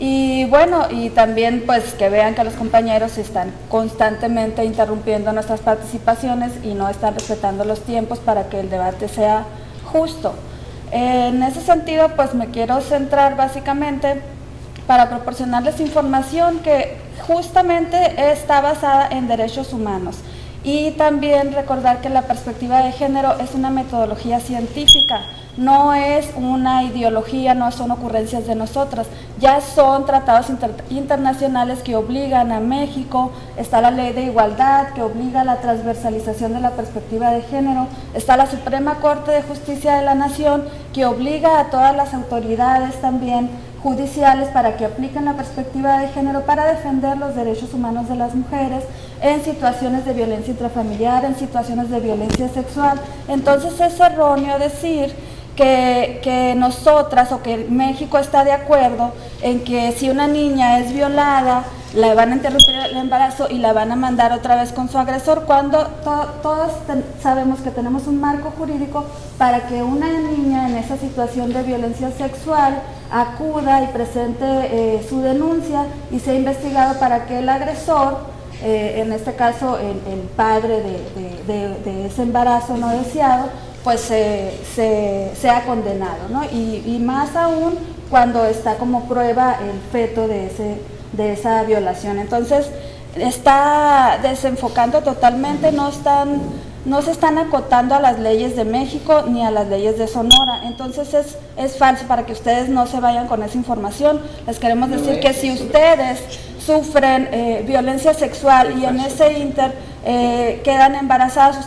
Y bueno, y también pues que vean que los compañeros están constantemente interrumpiendo nuestras participaciones y no están respetando los tiempos para que el debate sea justo. En ese sentido, pues me quiero centrar básicamente para proporcionarles información que justamente está basada en derechos humanos. Y también recordar que la perspectiva de género es una metodología científica, no es una ideología, no son ocurrencias de nosotras, ya son tratados internacionales que obligan a México, está la Ley de Igualdad que obliga a la transversalización de la perspectiva de género, está la Suprema Corte de Justicia de la Nación que obliga a todas las autoridades también judiciales para que apliquen la perspectiva de género para defender los derechos humanos de las mujeres en situaciones de violencia intrafamiliar, en situaciones de violencia sexual. Entonces es erróneo decir que nosotras o que México está de acuerdo en que si una niña es violada, la van a interrumpir el embarazo y la van a mandar otra vez con su agresor, cuando todos sabemos que tenemos un marco jurídico para que una niña en esa situación de violencia sexual acuda y presente su denuncia y sea investigado para que el agresor, en este caso el padre de ese embarazo no deseado, pues sea condenado, ¿no? Y más aún cuando está como prueba el feto de esa violación. Entonces está desenfocando totalmente, no se están acotando a las leyes de México ni a las leyes de Sonora. Entonces es falso, para que ustedes no se vayan con esa información. Les queremos decir que si ustedes sufren violencia sexual y en ese inter quedan embarazadas,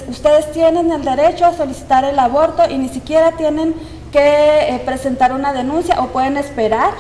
ustedes tienen el derecho a solicitar el aborto y ni siquiera tienen que presentar una denuncia o pueden esperar,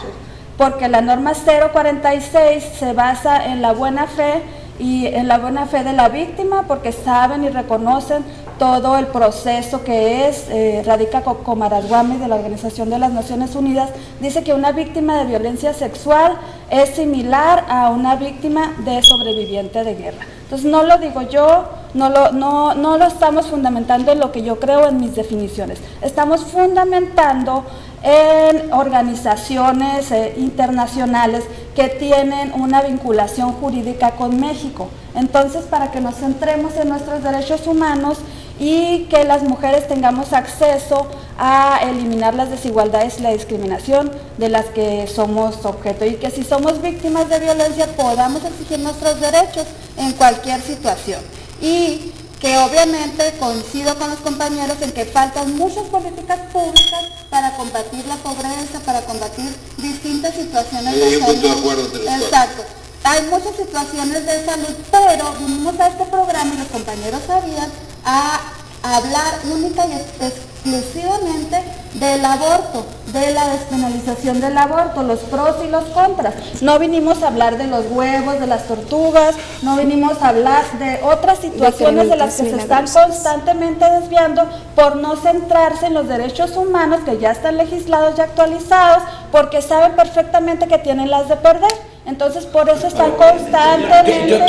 porque la norma 046 se basa en la buena fe y en la buena fe de la víctima, porque saben y reconocen todo el proceso que radica Comarasguami de la Organización de las Naciones Unidas. Dice que una víctima de violencia sexual es similar a una víctima de sobreviviente de guerra. Entonces no lo digo yo, no lo estamos fundamentando en lo que yo creo en mis definiciones, estamos fundamentando en organizaciones internacionales que tienen una vinculación jurídica con México. Entonces, para que nos centremos en nuestros derechos humanos y que las mujeres tengamos acceso a eliminar las desigualdades y la discriminación de las que somos objeto, y que si somos víctimas de violencia podamos exigir nuestros derechos en cualquier situación. Y que obviamente coincido con los compañeros en que faltan muchas políticas públicas para combatir la pobreza, para combatir distintas situaciones de salud. Punto de acuerdo entre los Exacto. Hay muchas situaciones de salud, pero vinimos a este programa y los compañeros sabían a hablar única y exclusivamente del aborto, de la despenalización del aborto, los pros y los contras. No vinimos a hablar de los huevos, de las tortugas, no vinimos a hablar de otras situaciones de las que se están constantemente desviando por no centrarse en los derechos humanos que ya están legislados y actualizados, porque saben perfectamente que tienen las de perder. Entonces, por eso están constantemente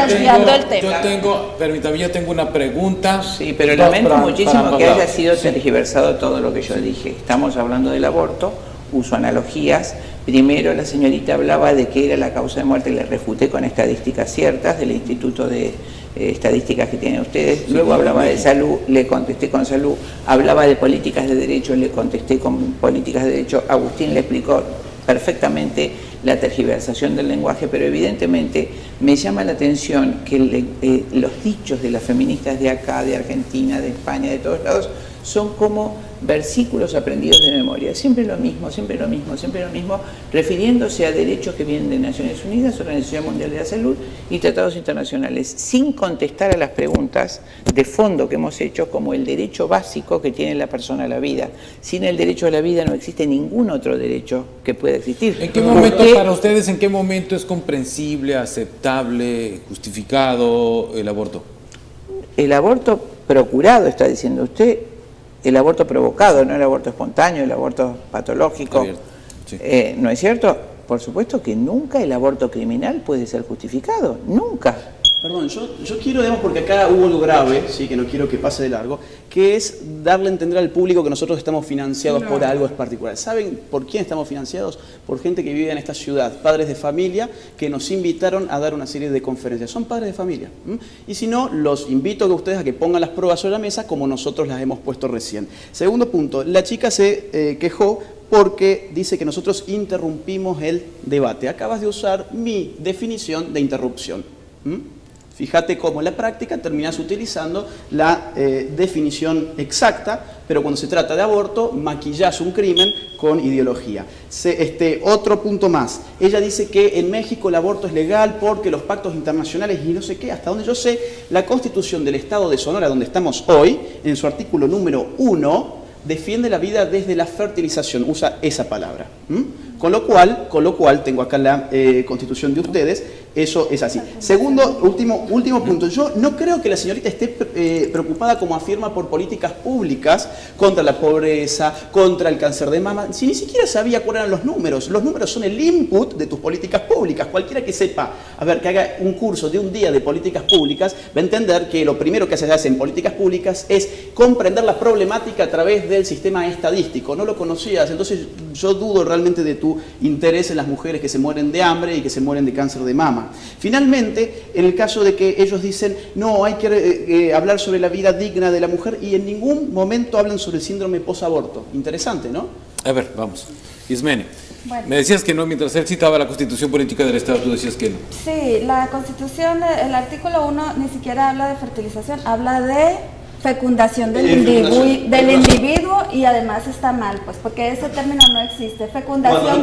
desviando el tema. Yo tengo una pregunta. Sí, pero lamento muchísimo que haya sido tergiversado todo lo que yo dije. Estamos hablando del aborto, uso analogías. Primero la señorita hablaba de que era la causa de muerte, le refuté con estadísticas ciertas del Instituto de Estadísticas que tienen ustedes. Luego hablaba de salud, le contesté con salud. Hablaba de políticas de derecho, le contesté con políticas de derecho. Agustín le explicó perfectamente la tergiversación del lenguaje, pero evidentemente me llama la atención que los dichos de las feministas de acá, de Argentina, de España, de todos lados, son como versículos aprendidos de memoria, siempre lo mismo, siempre lo mismo, siempre lo mismo, refiriéndose a derechos que vienen de Naciones Unidas, Organización Mundial de la Salud y tratados internacionales, sin contestar a las preguntas de fondo que hemos hecho, como el derecho básico que tiene la persona a la vida. Sin el derecho a la vida no existe ningún otro derecho que pueda existir. ¿En qué momento, para ustedes, en qué momento es comprensible, aceptable, justificado el aborto? El aborto procurado, está diciendo usted, el aborto provocado, no el aborto espontáneo, el aborto patológico. Sí. ¿No es cierto? Por supuesto que nunca el aborto criminal puede ser justificado, nunca. Perdón, yo quiero, digamos, porque acá hubo algo grave, sí, que no quiero que pase de largo, que es darle a entender al público que nosotros estamos financiados por algo particular. ¿Saben por quién estamos financiados? Por gente que vive en esta ciudad, padres de familia que nos invitaron a dar una serie de conferencias. Son padres de familia. Y si no, los invito a ustedes a que pongan las pruebas sobre la mesa como nosotros las hemos puesto recién. Segundo punto, la chica se quejó porque dice que nosotros interrumpimos el debate. Acabas de usar mi definición de interrupción. Fíjate cómo en la práctica terminas utilizando la definición exacta, pero cuando se trata de aborto, maquillás un crimen con ideología. Otro punto más. Ella dice que en México el aborto es legal porque los pactos internacionales y no sé qué. Hasta donde yo sé, la Constitución del Estado de Sonora, donde estamos hoy, en su artículo número 1, defiende la vida desde la fertilización. Usa esa palabra. Con lo cual, tengo acá la Constitución de ustedes, eso es así. Segundo, último punto. Yo no creo que la señorita esté preocupada, como afirma, por políticas públicas contra la pobreza, contra el cáncer de mama, si ni siquiera sabía cuáles eran los números. Los números son el input de tus políticas públicas. Cualquiera que sepa, que haga un curso de un día de políticas públicas, va a entender que lo primero que se hace en políticas públicas es comprender la problemática a través del sistema estadístico. No lo conocías, entonces yo dudo realmente de tu interés en las mujeres que se mueren de hambre y que se mueren de cáncer de mama. Finalmente, en el caso de que ellos dicen, no, hay que hablar sobre la vida digna de la mujer, y en ningún momento hablan sobre el síndrome posaborto. Interesante, ¿no? A ver, vamos. Ismene, bueno, me decías que no, mientras él citaba la Constitución Política del Estado, tú decías que no. Sí, la Constitución, el artículo 1 ni siquiera habla de fertilización, habla de fecundación del individuo, y además está mal, pues, porque ese término no existe. Fecundación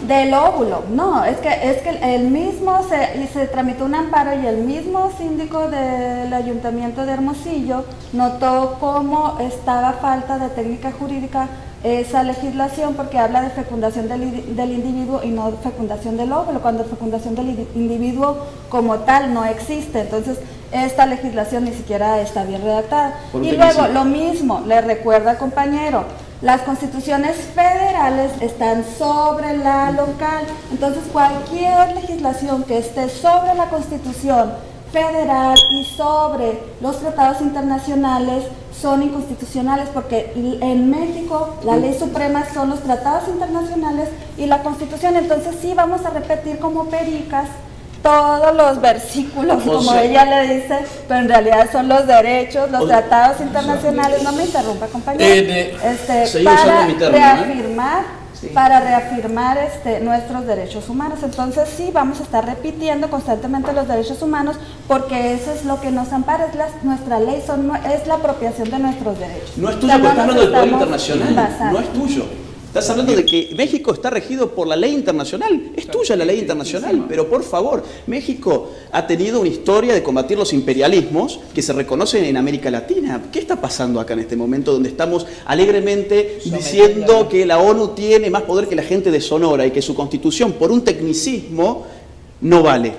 del óvulo. No, es que el mismo se tramitó un amparo y el mismo síndico del Ayuntamiento de Hermosillo notó cómo estaba falta de técnica jurídica esa legislación, porque habla de fecundación del individuo y no de fecundación del óvulo, cuando fecundación del individuo como tal no existe. Entonces, esta legislación ni siquiera está bien redactada. Y luego, lo mismo, le recuerda, compañero, las constituciones federales están sobre la local. Entonces, cualquier legislación que esté sobre la Constitución federal y sobre los tratados internacionales son inconstitucionales, porque en México la ley suprema son los tratados internacionales y la Constitución. Entonces sí vamos a repetir como pericas todos los versículos, como ella le dice, pero en realidad son los derechos, los tratados internacionales. No me interrumpa, compañero. Para reafirmar para reafirmar nuestros derechos humanos. Entonces sí, vamos a estar repitiendo constantemente los derechos humanos porque eso es lo que nos ampara, nuestra ley, es la apropiación de nuestros derechos. No es tuyo, porque estás hablando del poder internacional, no es tuyo. Estás hablando de que México está regido por la ley internacional. Es tuya la ley internacional, pero por favor, México ha tenido una historia de combatir los imperialismos que se reconocen en América Latina. ¿Qué está pasando acá en este momento donde estamos alegremente diciendo que la ONU tiene más poder que la gente de Sonora y que su constitución, por un tecnicismo, no vale?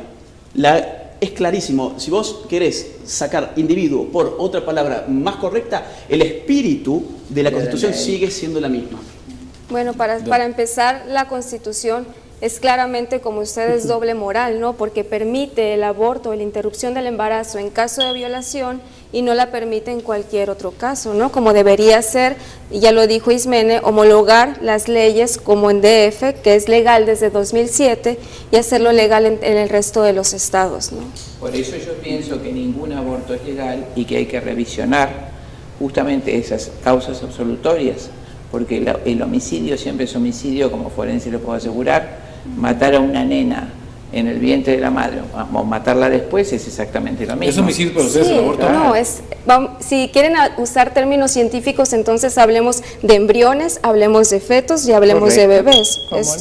Es clarísimo, si vos querés sacar individuo por otra palabra más correcta, el espíritu de la Constitución sigue siendo la misma. Bueno, para empezar, la Constitución es claramente, como ustedes, doble moral, ¿no? Porque permite el aborto, la interrupción del embarazo en caso de violación y no la permite en cualquier otro caso, ¿no? Como debería ser, y ya lo dijo Ismene, homologar las leyes como en DF, que es legal desde 2007, y hacerlo legal en el resto de los estados, ¿no? Por eso yo pienso que ningún aborto es legal y que hay que revisionar justamente esas causas absolutorias, porque el homicidio siempre es homicidio, como forense lo puedo asegurar. Matar a una nena en el vientre de la madre o matarla después es exactamente lo mismo. ¿Es homicidio para ustedes el aborto? No, si quieren usar términos científicos, entonces hablemos de embriones, hablemos de fetos y hablemos de bebés.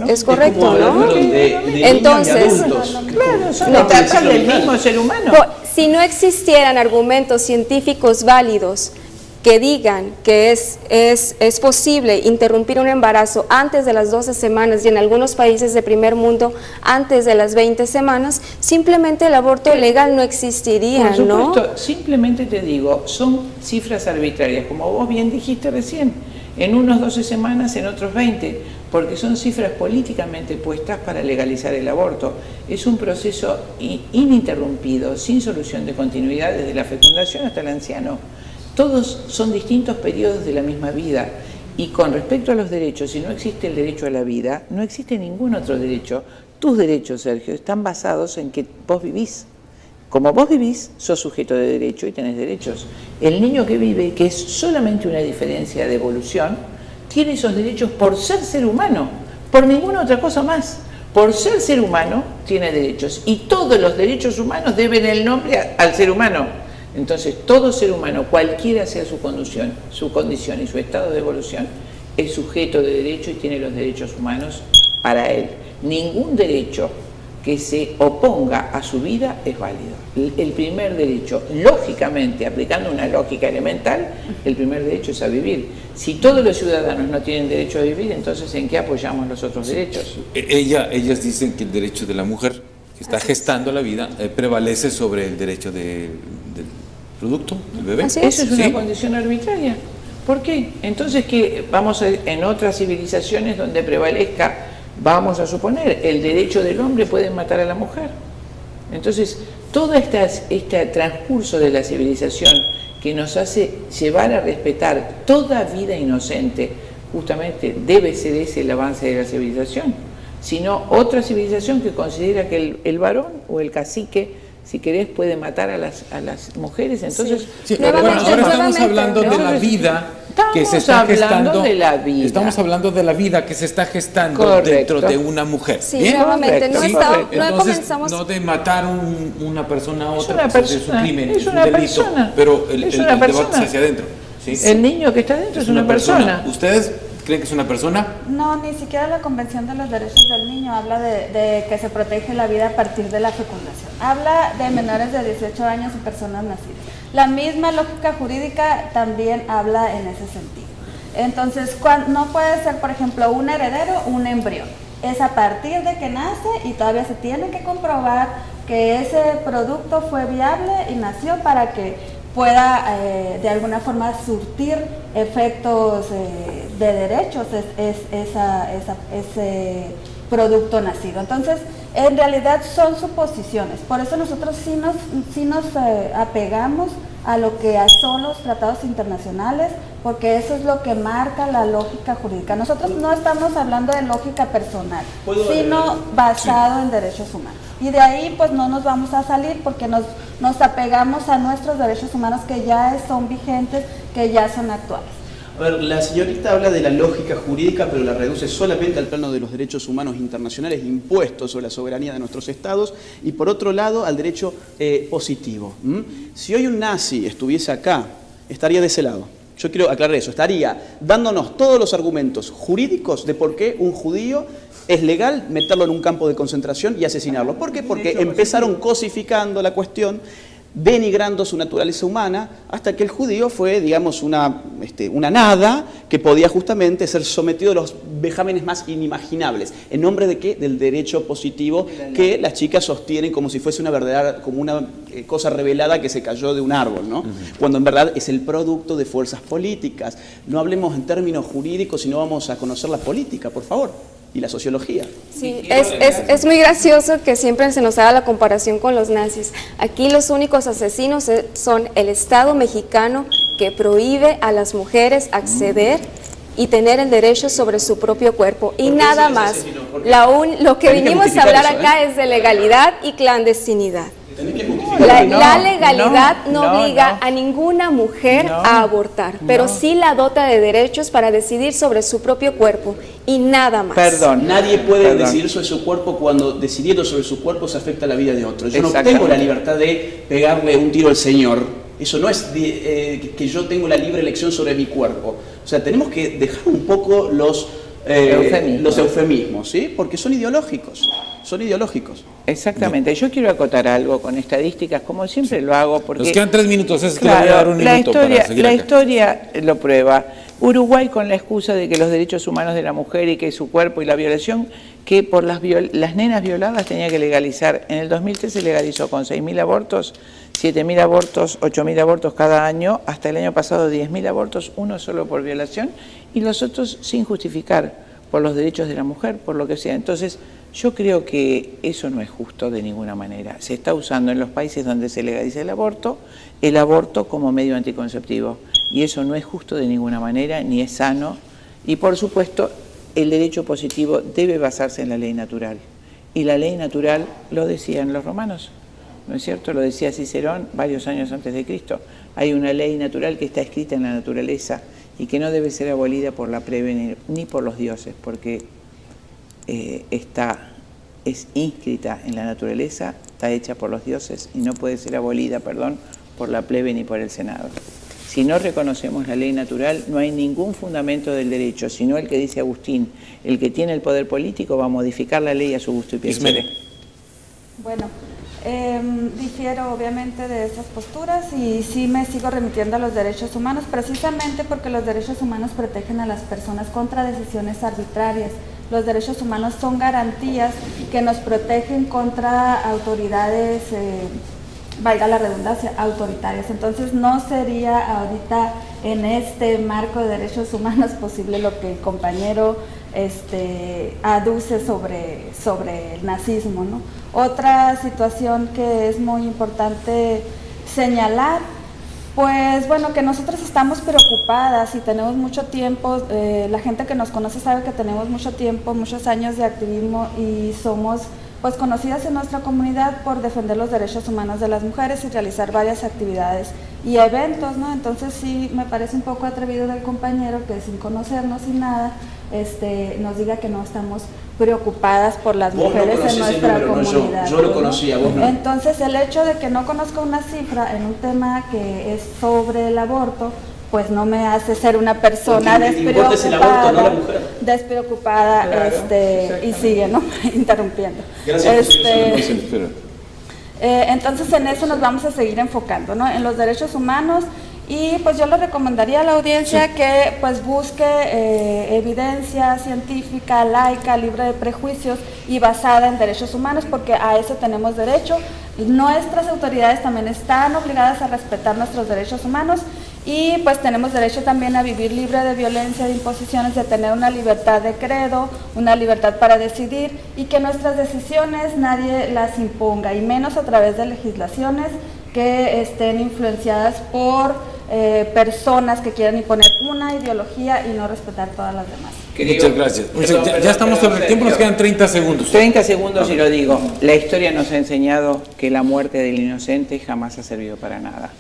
Es correcto, ¿no? Entonces, claro, son etapas del mismo ser humano. Si no existieran argumentos científicos válidos que digan que es posible interrumpir un embarazo antes de las 12 semanas y en algunos países de primer mundo antes de las 20 semanas, simplemente el aborto legal no existiría, ¿no? Por supuesto, simplemente te digo, son cifras arbitrarias, como vos bien dijiste recién, en unos 12 semanas, en otros 20, porque son cifras políticamente puestas para legalizar el aborto. Es un proceso ininterrumpido, sin solución de continuidad desde la fecundación hasta el anciano. Todos son distintos periodos de la misma vida y con respecto a los derechos, si no existe el derecho a la vida, no existe ningún otro derecho. Tus derechos, Sergio, están basados en que vos vivís. Como vos vivís, sos sujeto de derecho y tenés derechos. El niño que vive, que es solamente una diferencia de evolución, tiene esos derechos por ser humano, por ninguna otra cosa más. Por ser humano, tiene derechos y todos los derechos humanos deben el nombre al ser humano. Entonces, todo ser humano, cualquiera sea su condición y su estado de evolución, es sujeto de derecho y tiene los derechos humanos para él. Ningún derecho que se oponga a su vida es válido. El primer derecho, lógicamente, aplicando una lógica elemental, el primer derecho es a vivir. Si todos los ciudadanos no tienen derecho a vivir, entonces ¿en qué apoyamos los otros derechos? Ellas dicen que el derecho de la mujer que está gestando la vida prevalece sobre el derecho del producto, del bebé. Eso es una condición arbitraria. ¿Por qué? Entonces, que vamos en otras civilizaciones donde prevalezca, vamos a suponer, el derecho del hombre puede matar a la mujer. Entonces, todo este transcurso de la civilización que nos hace llevar a respetar toda vida inocente, justamente debe ser ese el avance de la civilización. Sino otra civilización que considera que el varón o el cacique, si querés, puede matar a las mujeres, entonces... Bueno, ahora estamos hablando de la vida que se está gestando. Estamos hablando de la vida que se está gestando dentro de una mujer. Sí, nuevamente, Entonces, no de matar una persona a otra, es un crimen, es un delito, pero el debate es hacia adentro. ¿Sí? El niño que está dentro es una persona. ¿Ustedes creen que es una persona? No, ni siquiera la Convención de los Derechos del Niño habla de que se protege la vida a partir de la fecundación. Habla de menores de 18 años y personas nacidas. La misma lógica jurídica también habla en ese sentido. Entonces, no puede ser, por ejemplo, un heredero, un embrión. Es a partir de que nace y todavía se tiene que comprobar que ese producto fue viable y nació para que pueda de alguna forma surtir efectos de derechos ese producto nacido. Entonces, en realidad son suposiciones. Por eso nosotros sí nos apegamos a lo que son los tratados internacionales, porque eso es lo que marca la lógica jurídica. Nosotros no estamos hablando de lógica personal, sino basado en derechos humanos. Y de ahí pues no nos vamos a salir porque nos apegamos a nuestros derechos humanos que ya son vigentes, que ya son actuales. A ver, la señorita habla de la lógica jurídica, pero la reduce solamente al plano de los derechos humanos internacionales impuestos sobre la soberanía de nuestros estados y, por otro lado, al derecho positivo. Si hoy un nazi estuviese acá, estaría de ese lado. Yo quiero aclarar eso. Estaría dándonos todos los argumentos jurídicos de por qué un judío es legal meterlo en un campo de concentración y asesinarlo. ¿Por qué? Porque empezaron cosificando la cuestión, denigrando su naturaleza humana, hasta que el judío fue, digamos, una nada que podía justamente ser sometido a los vejámenes más inimaginables. ¿En nombre de qué? Del derecho positivo que las chicas sostienen como si fuese una verdadera, como una cosa revelada que se cayó de un árbol, ¿no? Cuando en verdad es el producto de fuerzas políticas. No hablemos en términos jurídicos, sino vamos a conocer la política, por favor. Y la sociología. Sí, es muy gracioso que siempre se nos haga la comparación con los nazis. Aquí los únicos asesinos son el Estado mexicano, que prohíbe a las mujeres acceder y tener el derecho sobre su propio cuerpo, y nada más. Lo que vinimos a hablar acá es de legalidad y clandestinidad. La legalidad no obliga a ninguna mujer a abortar, pero sí la dota de derechos para decidir sobre su propio cuerpo y nada más. Nadie puede decidir sobre su cuerpo cuando decidiendo sobre su cuerpo se afecta la vida de otro. Yo no tengo la libertad de pegarle un tiro al Señor. Eso no es que yo tengo la libre elección sobre mi cuerpo. O sea, tenemos que dejar un poco los eufemismos, ¿sí? Porque son ideológicos. Son ideológicos. Exactamente. Yo quiero acotar algo con estadísticas, como siempre lo hago, porque... Nos quedan 3 minutos, es que le voy a dar un minuto para seguir la acá. historia lo prueba. Uruguay, con la excusa de que los derechos humanos de la mujer y que su cuerpo y la violación, que por las nenas violadas tenía que legalizar. En el 2003 se legalizó con 6.000 abortos, 7.000 abortos, 8.000 abortos cada año, hasta el año pasado 10.000 abortos, uno solo por violación, y los otros sin justificar, por los derechos de la mujer, por lo que sea. Entonces, yo creo que eso no es justo de ninguna manera. Se está usando en los países donde se legaliza el aborto como medio anticonceptivo. Y eso no es justo de ninguna manera, ni es sano. Y por supuesto, el derecho positivo debe basarse en la ley natural. Y la ley natural lo decían los romanos, ¿no es cierto? Lo decía Cicerón varios años antes de Cristo. Hay una ley natural que está escrita en la naturaleza y que no debe ser abolida por la plebe ni por los dioses, porque es inscrita en la naturaleza, está hecha por los dioses y no puede ser abolida, por la plebe ni por el Senado. Si no reconocemos la ley natural, no hay ningún fundamento del derecho, sino el que dice Agustín: el que tiene el poder político va a modificar la ley a su gusto y placer. Bueno, difiero obviamente de esas posturas y sí me sigo remitiendo a los derechos humanos, precisamente porque los derechos humanos protegen a las personas contra decisiones arbitrarias. Los derechos humanos son garantías que nos protegen contra autoridades, valga la redundancia, autoritarias. Entonces no sería ahorita en este marco de derechos humanos posible lo que el compañero aduce sobre el nazismo, ¿no? Otra situación que es muy importante señalar, pues bueno, que nosotros estamos preocupadas y tenemos mucho tiempo, la gente que nos conoce sabe que tenemos mucho tiempo, muchos años de activismo y somos pues conocidas en nuestra comunidad por defender los derechos humanos de las mujeres y realizar varias actividades y eventos, ¿no? Entonces sí me parece un poco atrevido del compañero que sin conocernos y nada, nos diga que no estamos preocupadas por las mujeres en nuestra comunidad. Yo lo conocía, vos no. Entonces el hecho de que no conozca una cifra en un tema que es sobre el aborto, pues no me hace ser una persona despreocupada, no la mujer. Despreocupada, claro, y sigue, ¿no? Interrumpiendo. Gracias. Entonces en eso nos vamos a seguir enfocando, ¿no? En los derechos humanos. Y pues yo le recomendaría a la audiencia que pues busque evidencia científica, laica, libre de prejuicios y basada en derechos humanos, porque a eso tenemos derecho. Nuestras autoridades también están obligadas a respetar nuestros derechos humanos y pues tenemos derecho también a vivir libre de violencia, de imposiciones, de tener una libertad de credo, una libertad para decidir y que nuestras decisiones nadie las imponga, y menos a través de legislaciones que estén influenciadas por personas que quieran imponer una ideología y no respetar todas las demás. Muchas gracias. Ya estamos sobre el tiempo, nos quedan 30 segundos. 30 segundos y lo digo. La historia nos ha enseñado que la muerte del inocente jamás ha servido para nada.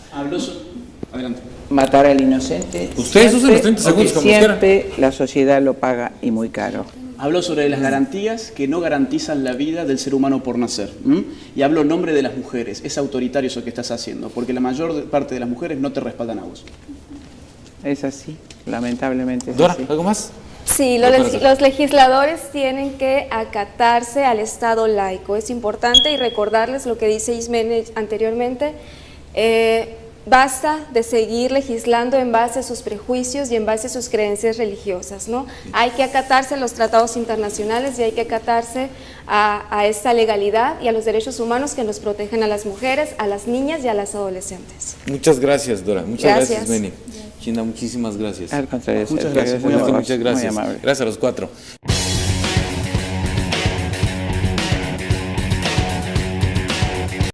Adelante. matar al inocente. Ustedes usan los 30 segundos como siempre la sociedad lo paga y muy caro. Hablo sobre las garantías que no garantizan la vida del ser humano por nacer. Y hablo en nombre de las mujeres. Es autoritario eso que estás haciendo, porque la mayor parte de las mujeres no te respaldan a vos. Es así, lamentablemente es Dora, así. ¿algo más? Sí, los legisladores tienen que acatarse al Estado laico. Es importante y recordarles lo que dice Ismene anteriormente. Basta de seguir legislando en base a sus prejuicios y en base a sus creencias religiosas, ¿no? Hay que acatarse a los tratados internacionales y hay que acatarse a esta legalidad y a los derechos humanos que nos protegen a las mujeres, a las niñas y a las adolescentes. Muchas gracias, Dora. Muchas gracias, Gracias. Beni. China, muchísimas gracias. Al contrario, Muchas Sergio, gracias, Muchas a vos, gracias. muy amable. Gracias a los cuatro.